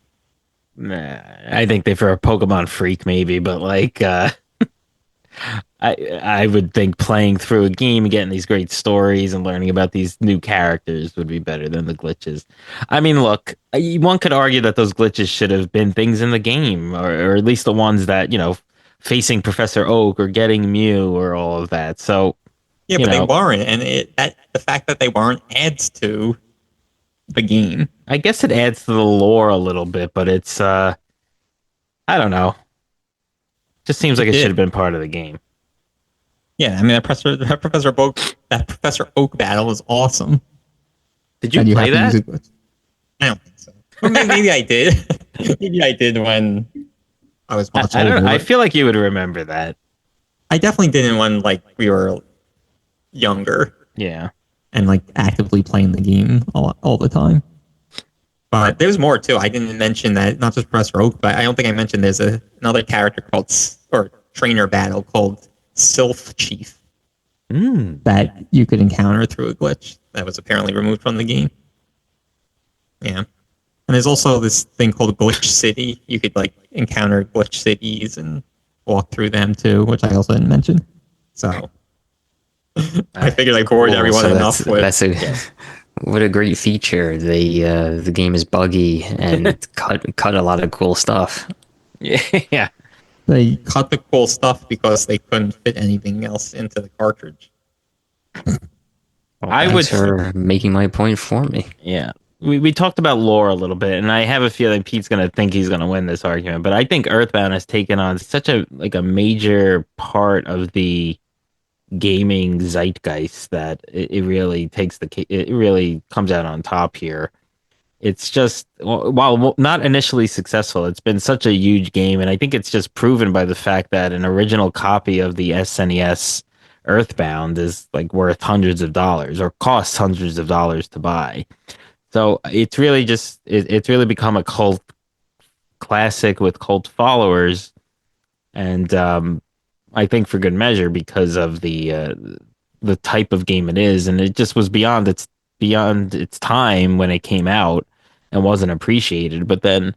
Nah, I think they for a Pokemon freak maybe, but like I would think playing through a game and getting these great stories and learning about these new characters would be better than the glitches. I mean, look, one could argue that those glitches should have been things in the game, or at least the ones that, facing Professor Oak or getting Mew or all of that. So yeah, but they weren't, and the fact that they weren't adds to the game. I guess it adds to the lore a little bit, but it's I don't know. Just seems like it should have been part of the game. Yeah, I mean that Professor Oak battle is awesome. Did you play that? I don't think so. Well, maybe I did. Maybe I did when I was much older. I don't know. I feel like you would remember that. I definitely didn't when we were younger. Yeah. And actively playing the game all the time. But there's more too. I didn't mention that, not just Professor Oak, but I don't think I mentioned there's another character or trainer battle called Sylph Chief that you could encounter through a glitch that was apparently removed from the game. Yeah. And there's also this thing called Glitch City. You could encounter glitch cities and walk through them too, which I also didn't mention. So I figured I bored everyone enough with. What a great feature! The game is buggy and cut a lot of cool stuff. Yeah, they cut the cool stuff because they couldn't fit anything else into the cartridge. Thanks for making my point for me. Yeah, we talked about lore a little bit, and I have a feeling Pete's gonna think he's gonna win this argument, but I think Earthbound has taken on such a major part of the gaming zeitgeist that it really it really comes out on top here. It's just, while not initially successful, it's been such a huge game, and I think it's just proven by the fact that an original copy of the SNES Earthbound is worth hundreds of dollars or costs hundreds of dollars to buy. So it's really it's really become a cult classic with cult followers, and I think for good measure because of the type of game it is, and it just was beyond its time when it came out and wasn't appreciated. But then,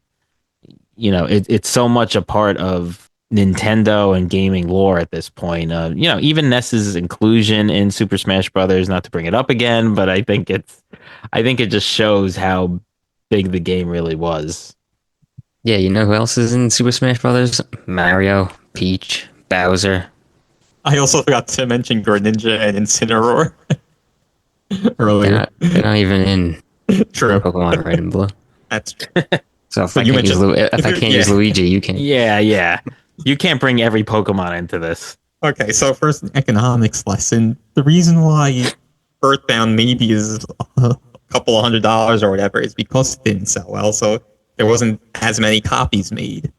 it's so much a part of Nintendo and gaming lore at this point. Even Ness's inclusion in Super Smash Brothers, not to bring it up again, but I think it just shows how big the game really was. Yeah, you know who else is in Super Smash Brothers? Mario, Peach, Bowser. I also forgot to mention Greninja and Incineroar earlier. They're not even in True. Pokemon Red and Blue. That's true. So if But I you can't use mentioned- if I can't use Luigi, you can. Yeah. You can't bring every Pokemon into this. Okay, so first, an economics lesson. The reason why Earthbound maybe is a couple of $100 or whatever is because it didn't sell well, so there wasn't as many copies made.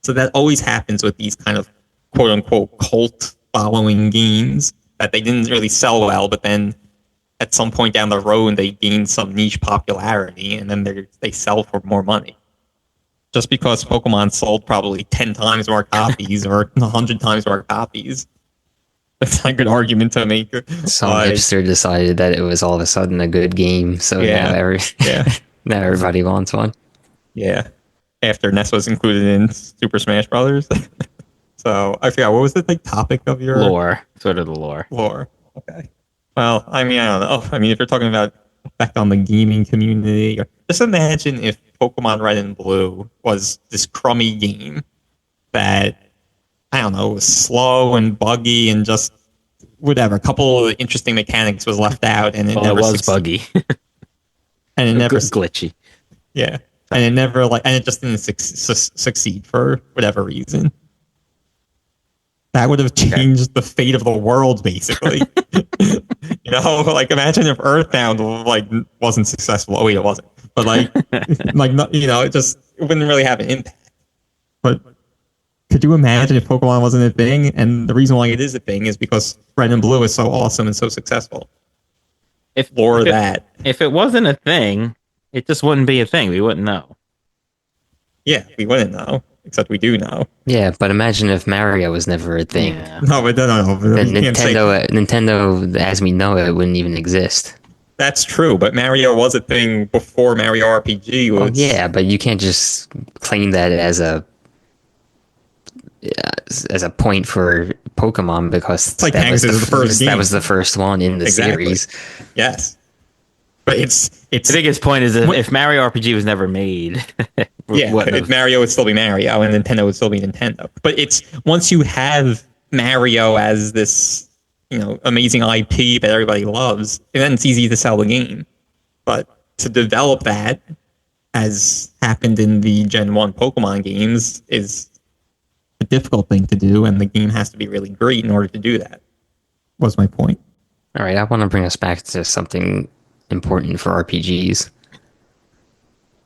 So that always happens with these kind of quote-unquote cult following games, that they didn't really sell well, but then at some point down the road, they gain some niche popularity, and then they sell for more money. Just because Pokemon sold probably 10 times more copies or 100 times more copies, that's a good argument to make. Some hipster decided that it was all of a sudden a good game, so Yeah. now everybody wants one. Yeah. After Ness was included in Super Smash Brothers. So I forgot, what was the topic of your Lore, sort of the lore. Lore. Okay. Well, I mean, I don't know. I mean, if you're talking about effect on the gaming community, just imagine if Pokemon Red and Blue was this crummy game that, I don't know, was slow and buggy and just whatever. A couple of interesting mechanics was left out, and it Well, never it was buggy. and it never glitchy. Yeah, and it never and it just didn't succeed for whatever reason. That would have changed the fate of the world, basically. Imagine if Earthbound wasn't successful. Oh wait, it wasn't. But it wouldn't really have an impact. But could you imagine if Pokemon wasn't a thing? And the reason why it is a thing is because Red and Blue is so awesome and so successful. If it wasn't a thing, it just wouldn't be a thing. We wouldn't know. Yeah, we wouldn't know. Except we do know. Yeah, but imagine if Mario was never a thing. Yeah. No. Then Nintendo, as we know it, wouldn't even exist. That's true, but Mario was a thing before Mario RPG was. Well, yeah, but you can't just claim that as a point for Pokemon because that was the first one in the series. Yes. But it's the biggest point is if Mario RPG was never made. Mario would still be Mario and Nintendo would still be Nintendo. But it's once you have Mario as this, amazing IP that everybody loves, and then it's easy to sell the game. But to develop that, as happened in the Gen 1 Pokemon games, is a difficult thing to do, and the game has to be really great in order to do that. Was my point. All right, I want to bring us back to something important for RPGs.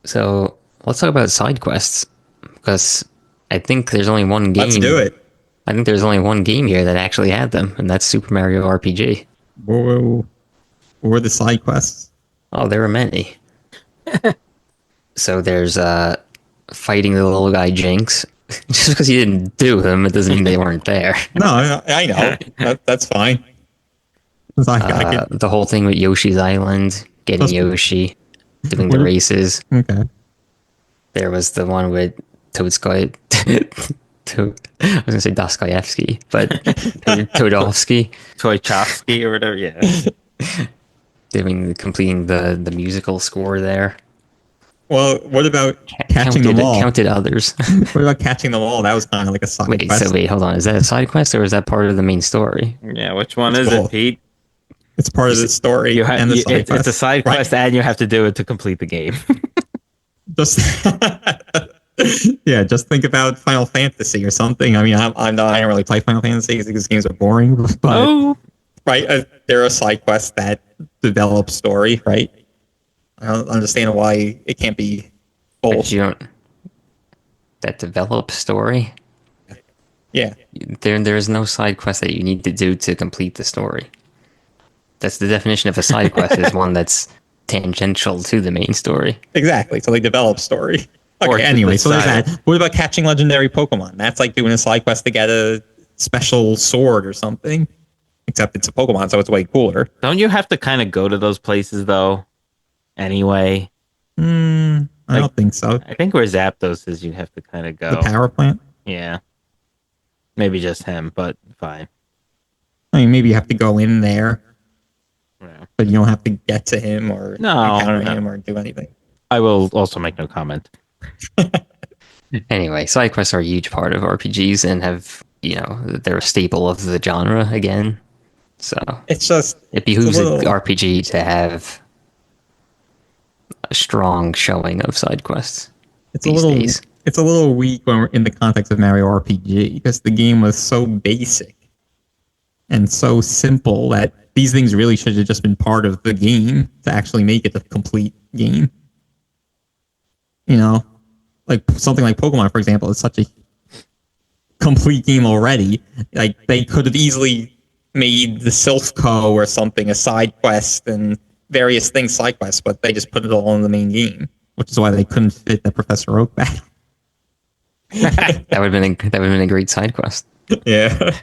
So let's talk about side quests, because I think there's only one game. Let's do it. I think there's only one game here that actually had them, and that's Super Mario RPG. What were the side quests? Oh, there were many. So there's fighting the little guy Jinx. Just because you didn't do them, it doesn't mean they weren't there. No, I know. That's fine. The whole thing with Yoshi's Island, getting Yoshi, doing the races. Okay. There was the one with Toadskoy. I was gonna say Dostoevsky, but Todovsky, Toychovsky or whatever. Yeah. completing the musical score there. Well, what about catching them all? Counted others. What about catching them all? That was kind of like a side quest. Wait, hold on. Is that a side quest or is that part of the main story? Yeah, which one is it, Pete? It's part of the story. It's a side quest, and you have to do it to complete the game. Just just think about Final Fantasy or something. I mean, I don't really play Final Fantasy because these games are boring. But there are side quests that develop story, right? I don't understand why it can't be both. That develops story? Yeah. There is no side quest that you need to do to complete the story. That's the definition of a side quest, is one that's tangential to the main story. Exactly. So they develop story. Okay, anyway, so there's that. What about catching legendary Pokemon? That's like doing a side quest to get a special sword or something. Except it's a Pokemon, so it's way cooler. Don't you have to kind of go to those places though? Anyway, I don't think so. I think where Zapdos is, you have to kind of go. The power plant? Yeah, maybe just him, but fine. I mean, maybe you have to go in there, Yeah. but you don't have to get to him or encounter him or do anything. I will also make no comment. Anyway, side quests are a huge part of RPGs and have, they're a staple of the genre again. So It's just it behooves an RPG to have a strong showing of side quests. It's a little weak when we're in the context of Mario RPG because the game was so basic and so simple that these things really should have just been part of the game to actually make it a complete game. Like something like Pokemon, for example, is such a complete game already. Like they could have easily made the Silph Co or something a side quest and various things side quests, but they just put it all in the main game, which is why they couldn't fit the Professor Oak battle. That would have been a great side quest. Yeah.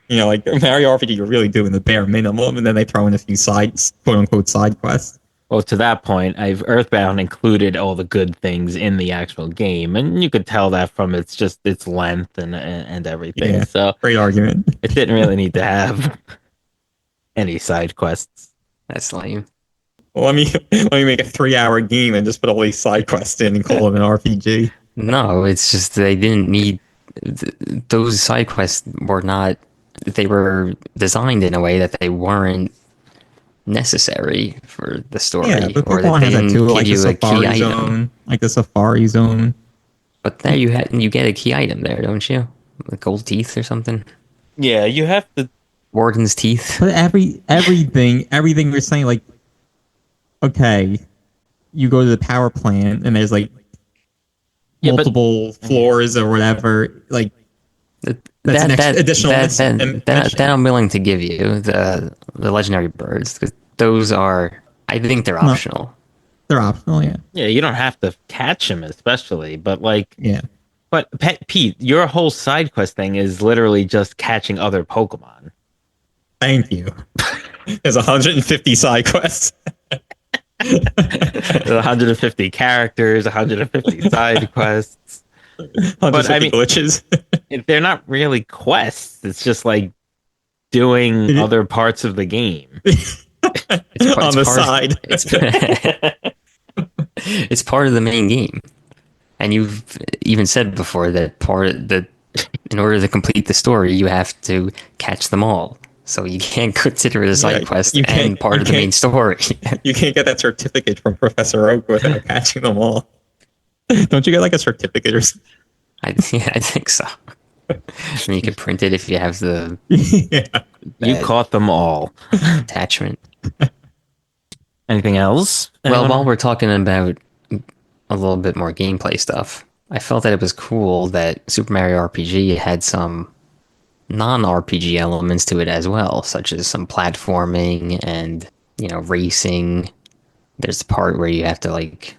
Like Mario RPG, you're really doing the bare minimum, and then they throw in a few quote unquote side quests. Well, to that point, Earthbound included all the good things in the actual game, and you could tell that from its length and everything. Yeah, so great argument. It didn't really need to have any side quests. That's lame. Well, let me make a 3-hour game and just put all these side quests in and call it an RPG. No, it's just they didn't need those side quests were not. They were designed in a way that they weren't necessary for the story. Yeah, but or that Pokemon they has that didn't too, give like the you a key Safari item. Zone, like the Safari Zone. But there you get a key item there, don't you? Like gold teeth or something. Yeah, you have to. Warden's teeth. But everything we're saying, like, okay, you go to the power plant and there's like multiple floors or whatever, like. That's additional that I'm willing to give you the legendary birds because those are I think they're optional. They're optional, yeah. Yeah, you don't have to catch them, especially, but like, yeah. But Pete, your whole side quest thing is literally just catching other Pokemon. Thank you. There's 150 side quests. There's 150 characters, 150 side quests. But I mean, glitches. They're not really quests. It's just like doing other parts of the game. On the side. It's part of the main game. And you've even said before that in order to complete the story, you have to catch them all. So you can't consider it a side quest and part of the main story. You can't get that certificate from Professor Oak without catching them all. Don't you get like a certificate or something? I think so. I mean, you can print it if you have the. You caught them all. Attachment. Anything else? Well, while we're talking about a little bit more gameplay stuff, I felt that it was cool that Super Mario RPG had some non-RPG elements to it as well, such as some platforming and, racing. There's a part where you have to like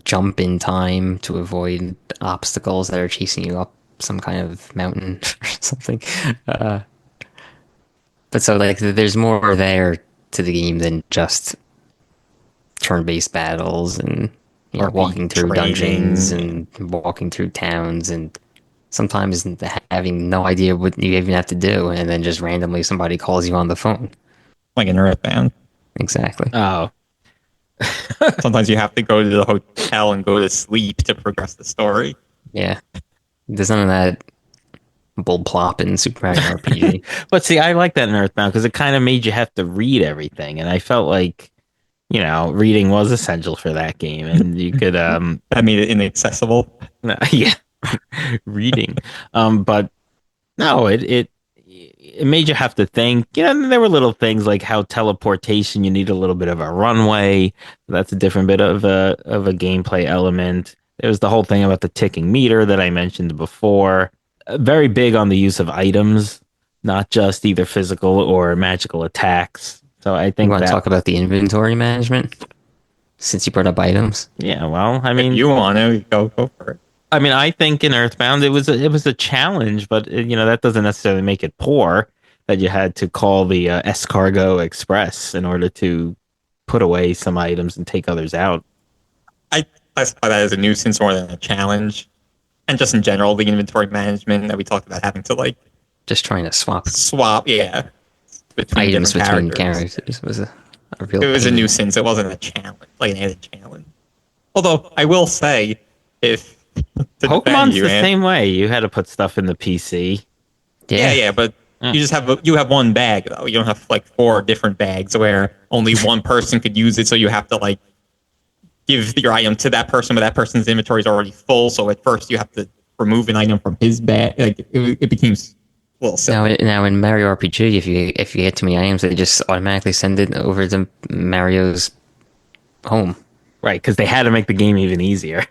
jump in time to avoid obstacles that are chasing you up some kind of mountain or something. But so like there's more there to the game than just turn-based battles and walking through dungeons and walking through towns and sometimes having no idea what you even have to do and then just randomly somebody calls you on the phone. Like in Earthbound. Exactly. Oh. Sometimes you have to go to the hotel and go to sleep to progress the story. Yeah. There's none of that bull plop in Super Mario RPG. But see, I like that in Earthbound because it kind of made you have to read everything. And I felt like, reading was essential for that game. And you could... That made it inaccessible. Yeah. Reading. But no, it made you have to think. There were little things like how teleportation, you need a little bit of a runway. That's a different bit of a gameplay element. There was the whole thing about the ticking meter that I mentioned before. Very big on the use of items, not just either physical or magical attacks. So I think you want to talk about the inventory management since you brought up items. Yeah, well, I mean, if you want to go for it. I mean, I think in Earthbound it was a challenge, but that doesn't necessarily make it poor. That you had to call the escargot express in order to put away some items and take others out. I classify that as a nuisance more than a challenge. And just in general, the inventory management that we talked about having to like Just trying to swap swap, yeah, between items different between characters was a real It was a pain. nuisance. It wasn't a challenge, like an added challenge. Although I will say, if to defend Pokemon's you, the man, same way. You had to put stuff in the PC. yeah, but Yeah. you have one bag though. You don't have like 4 different bags where only one person could use it. So you have to like give your item to that person, but that person's inventory is already full. So at first you have to remove an item from his bag. Like it became a little silly. Now in Mario RPG, if you get too many items, they just automatically send it over to Mario's home, Right, because they had to make the game even easier.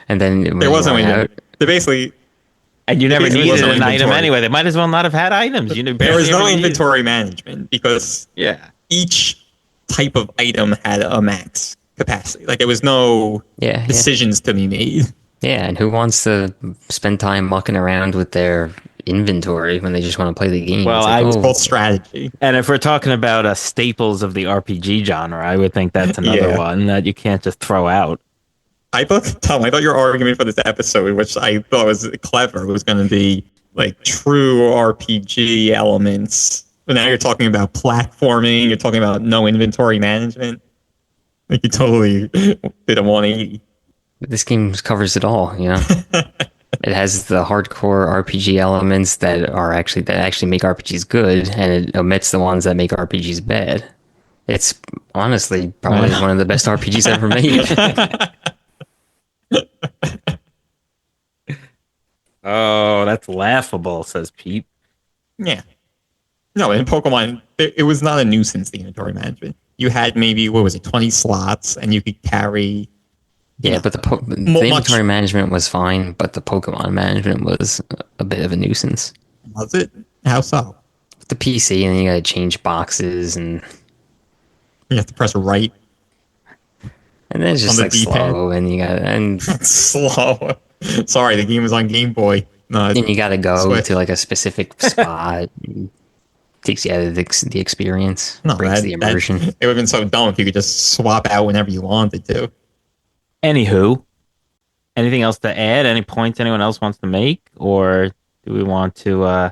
and then when There you wasn't. run out, They basically And you never It needed wasn't an item inventory. anyway. They might as well not have had items. there barely was no ever needed- inventory management because Yeah. each type of item had a max capacity. Like there was no yeah, decisions to be made. yeah, and who wants to spend time mucking around with their inventory when they just want to play the game? Well, It's I was oh, Both strategy. And if we're talking about staples of the RPG genre, I would think that's another Yeah. one that you can't just throw out. Tom, I thought your argument for this episode, which I thought was clever, was going to be like true RPG elements. But now you're talking about platforming. You're talking about no inventory management. Like you totally did a 180. this game covers it all. It has the hardcore RPG elements that actually make RPGs good, and it omits the ones that make RPGs bad. It's honestly probably one of the best RPGs ever made. Oh, that's laughable, says Pete. Yeah. No, in Pokemon, it was not a nuisance, the inventory management. You had maybe, 20 slots, and you could carry. Yeah, but the much- inventory management was fine, but the Pokemon management was a bit of a nuisance. Was it? How so? With the PC, and then you gotta change boxes, and You have to press right. then it's just On the like D-pad. slow, and you gotta Slow. Sorry, the game was on Game Boy. No, then you gotta go Switch. to like a specific spot. Takes you out of the experience, no, breaks the immersion. it would have been so dumb if you could just swap out whenever you wanted to. Anywho, anything else to add? Any points anyone else wants to make? Or do we want to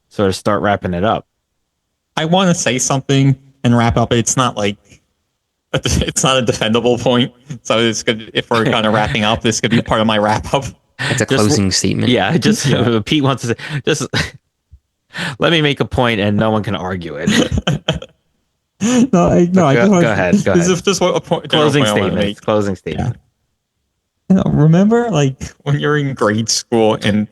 sort of start wrapping it up? I want to say something and wrap up. It's not like it's not a defendable point. So this could, if we're kind of wrapping up, this could be part of my wrap up. It's a closing statement. Yeah, just Pete wants to say, just let me make a point and no one can argue it. No, Go ahead. This is just a point. Closing general point I wanna statement. make. Closing statement. Remember, like when you're in grade school, and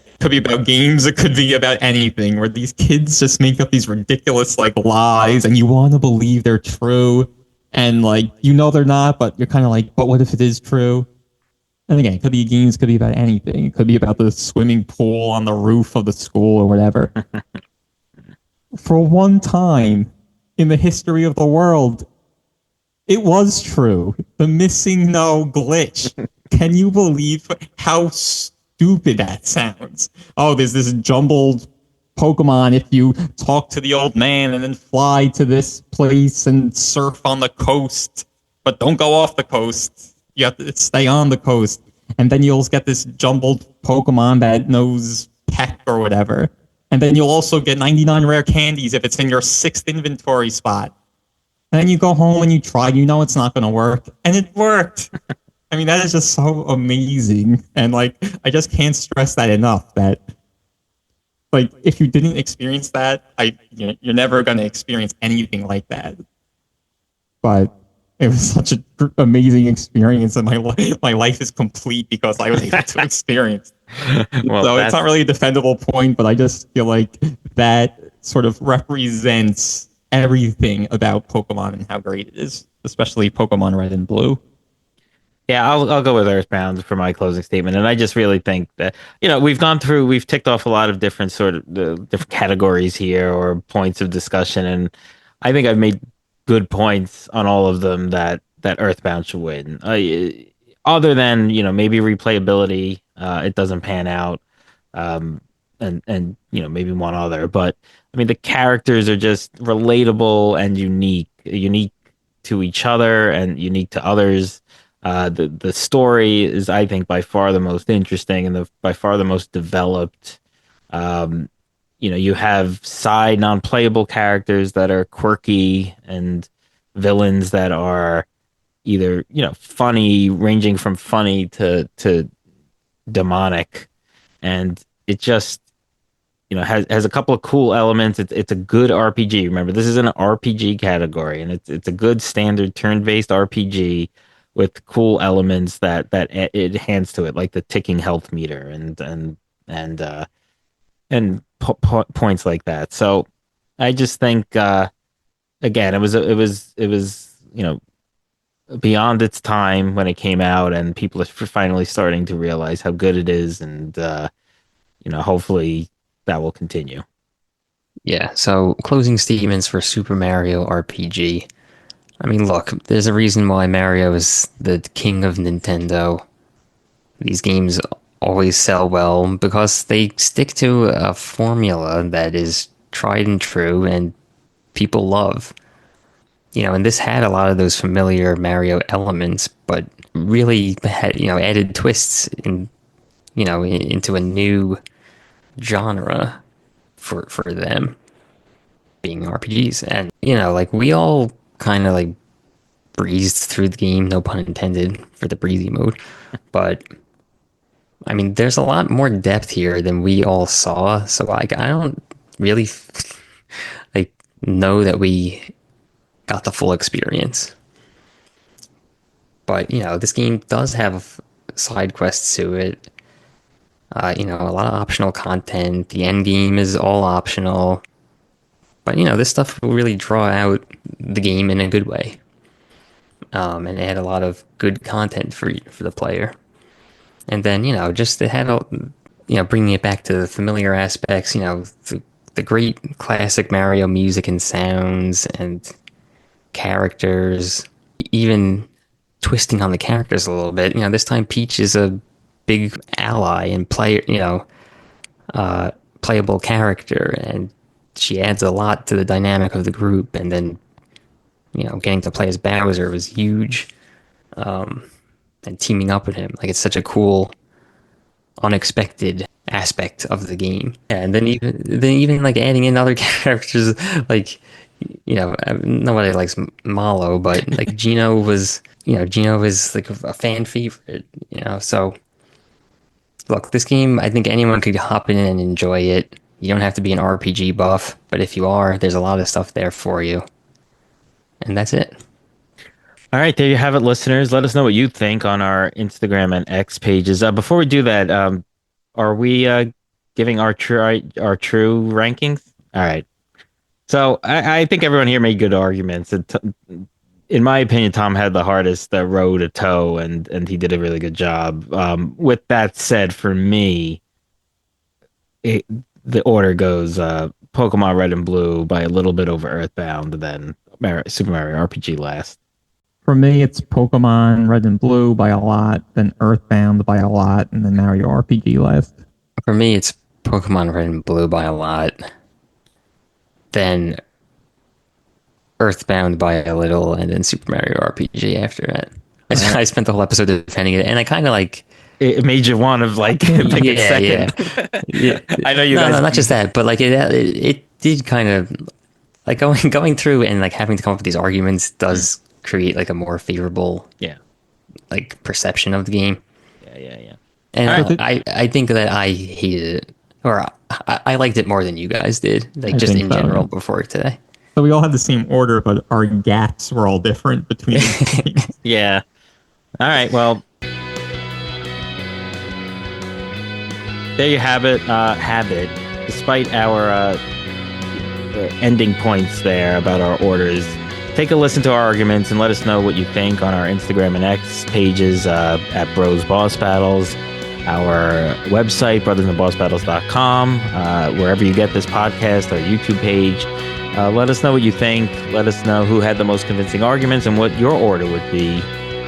it could be about games, it could be about anything, where these kids just make up these ridiculous like lies, and you want to believe they're true, and like they're not, but you're kind of like, but what if it is true? And again, it could be games, could be about anything. It could be about the swimming pool on the roof of the school or whatever. For one time in the history of the world, it was true. The missing no glitch. Can you believe how stupid that sounds? Oh, there's this jumbled Pokemon. If you talk to the old man and then fly to this place and surf on the coast, but don't go off the coast. You have to stay on the coast. And then you'll get this jumbled Pokemon that knows Peck or whatever. And then you'll also get 99 rare candies if it's in your 6th inventory spot. And then you go home and you try, it's not going to work. And it worked. I mean, that is just so amazing. And like, I just can't stress that enough that like, if you didn't experience that, you're never going to experience anything like that. But it was such an amazing experience, and my life is complete because I was able to experience. Well, So it's not really a defendable point, but I just feel like that sort of represents everything about Pokemon and how great it is, especially Pokemon Red and Blue. Yeah, I'll go with Earthbound for my closing statement, and I just really think that we've ticked off a lot of different different categories here or points of discussion, and I think I've made good points on all of them that Earthbound should win. other than maybe replayability, it doesn't pan out, um, and maybe one other. But I mean, the characters are just relatable and unique to each other and unique to others. The story is, I think, by far the most interesting and by far the most developed. Um, you have side non-playable characters that are quirky and villains that are either funny, ranging from funny to demonic, and it just has a couple of cool elements. It's a good RPG. Remember, this is an RPG category, and it's a good standard turn-based RPG with cool elements that it hands to it, like the ticking health meter and points like that. So I just think again, it was beyond its time when it came out, and people are finally starting to realize how good it is, and hopefully that will continue. Yeah, so closing statements for Super Mario RPG. I mean, look, there's a reason why Mario is the king of Nintendo. These games always sell well because they stick to a formula that is tried and true and people love. And this had a lot of those familiar Mario elements, but really had, added twists into a new genre for them being RPGs. And, like we all kind of like breezed through the game, no pun intended for the breezy mode. But I mean, there's a lot more depth here than we all saw. So like, I don't really like know that we got the full experience. But, this game does have side quests to it. A lot of optional content. The end game is all optional. But, this stuff will really draw out the game in a good way. And add a lot of good content for the player. And then, just it had, bringing it back to the familiar aspects, the great classic Mario music and sounds and characters, even twisting on the characters a little bit. This time Peach is a big ally and playable character, and she adds a lot to the dynamic of the group. And then, getting to play as Bowser was huge. And teaming up with him, like it's such a cool, unexpected aspect of the game. And then even like adding in other characters, like nobody likes Malo, but like Gino was like a fan favorite. So look, this game, I think anyone could hop in and enjoy it. You don't have to be an RPG buff, but if you are, there's a lot of stuff there for you. And that's it. All right, there you have it, listeners. Let us know what you think on our Instagram and X pages. Before we do that, are we giving our true rankings? All right. So I think everyone here made good arguments. In my opinion, Tom had the hardest row to toe, and he did a really good job. With that said, for me, the order goes Pokemon Red and Blue by a little bit over Earthbound, then Super Mario RPG last. For me, it's Pokemon Red and Blue by a lot, then Earthbound by a lot, and then Mario RPG last. For me, it's Pokemon Red and Blue by a lot, then Earthbound by a little, and then Super Mario RPG after that. I spent the whole episode defending it, and I kind of like... It made you want to like pick a second. Yeah. I know you guys... No, not just that, but like it did kind of... Like going through and like having to come up with these arguments does... create like a more favorable like perception of the game. Yeah. And I think that I hated it, or I liked it more than you guys did, like just in general before today. So we all had the same order, but our gaps were all different between the games. Yeah. All right, well, there you have it. Despite our ending points there about our orders, take a listen to our arguments and let us know what you think on our Instagram and X pages at Bros Boss Battles, our website, brothersandbossbattles.com, wherever you get this podcast, our YouTube page. Let us know what you think. Let us know who had the most convincing arguments and what your order would be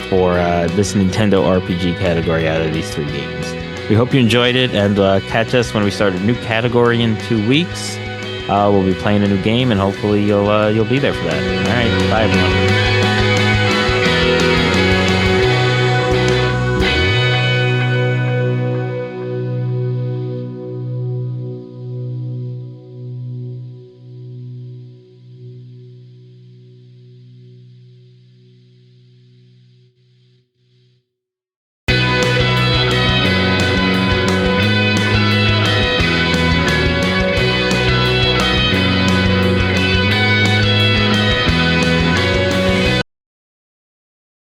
for this Nintendo RPG category out of these 3 games. We hope you enjoyed it, and catch us when we start a new category in 2 weeks. We'll be playing a new game, and hopefully you'll be there for that. All right, bye everyone.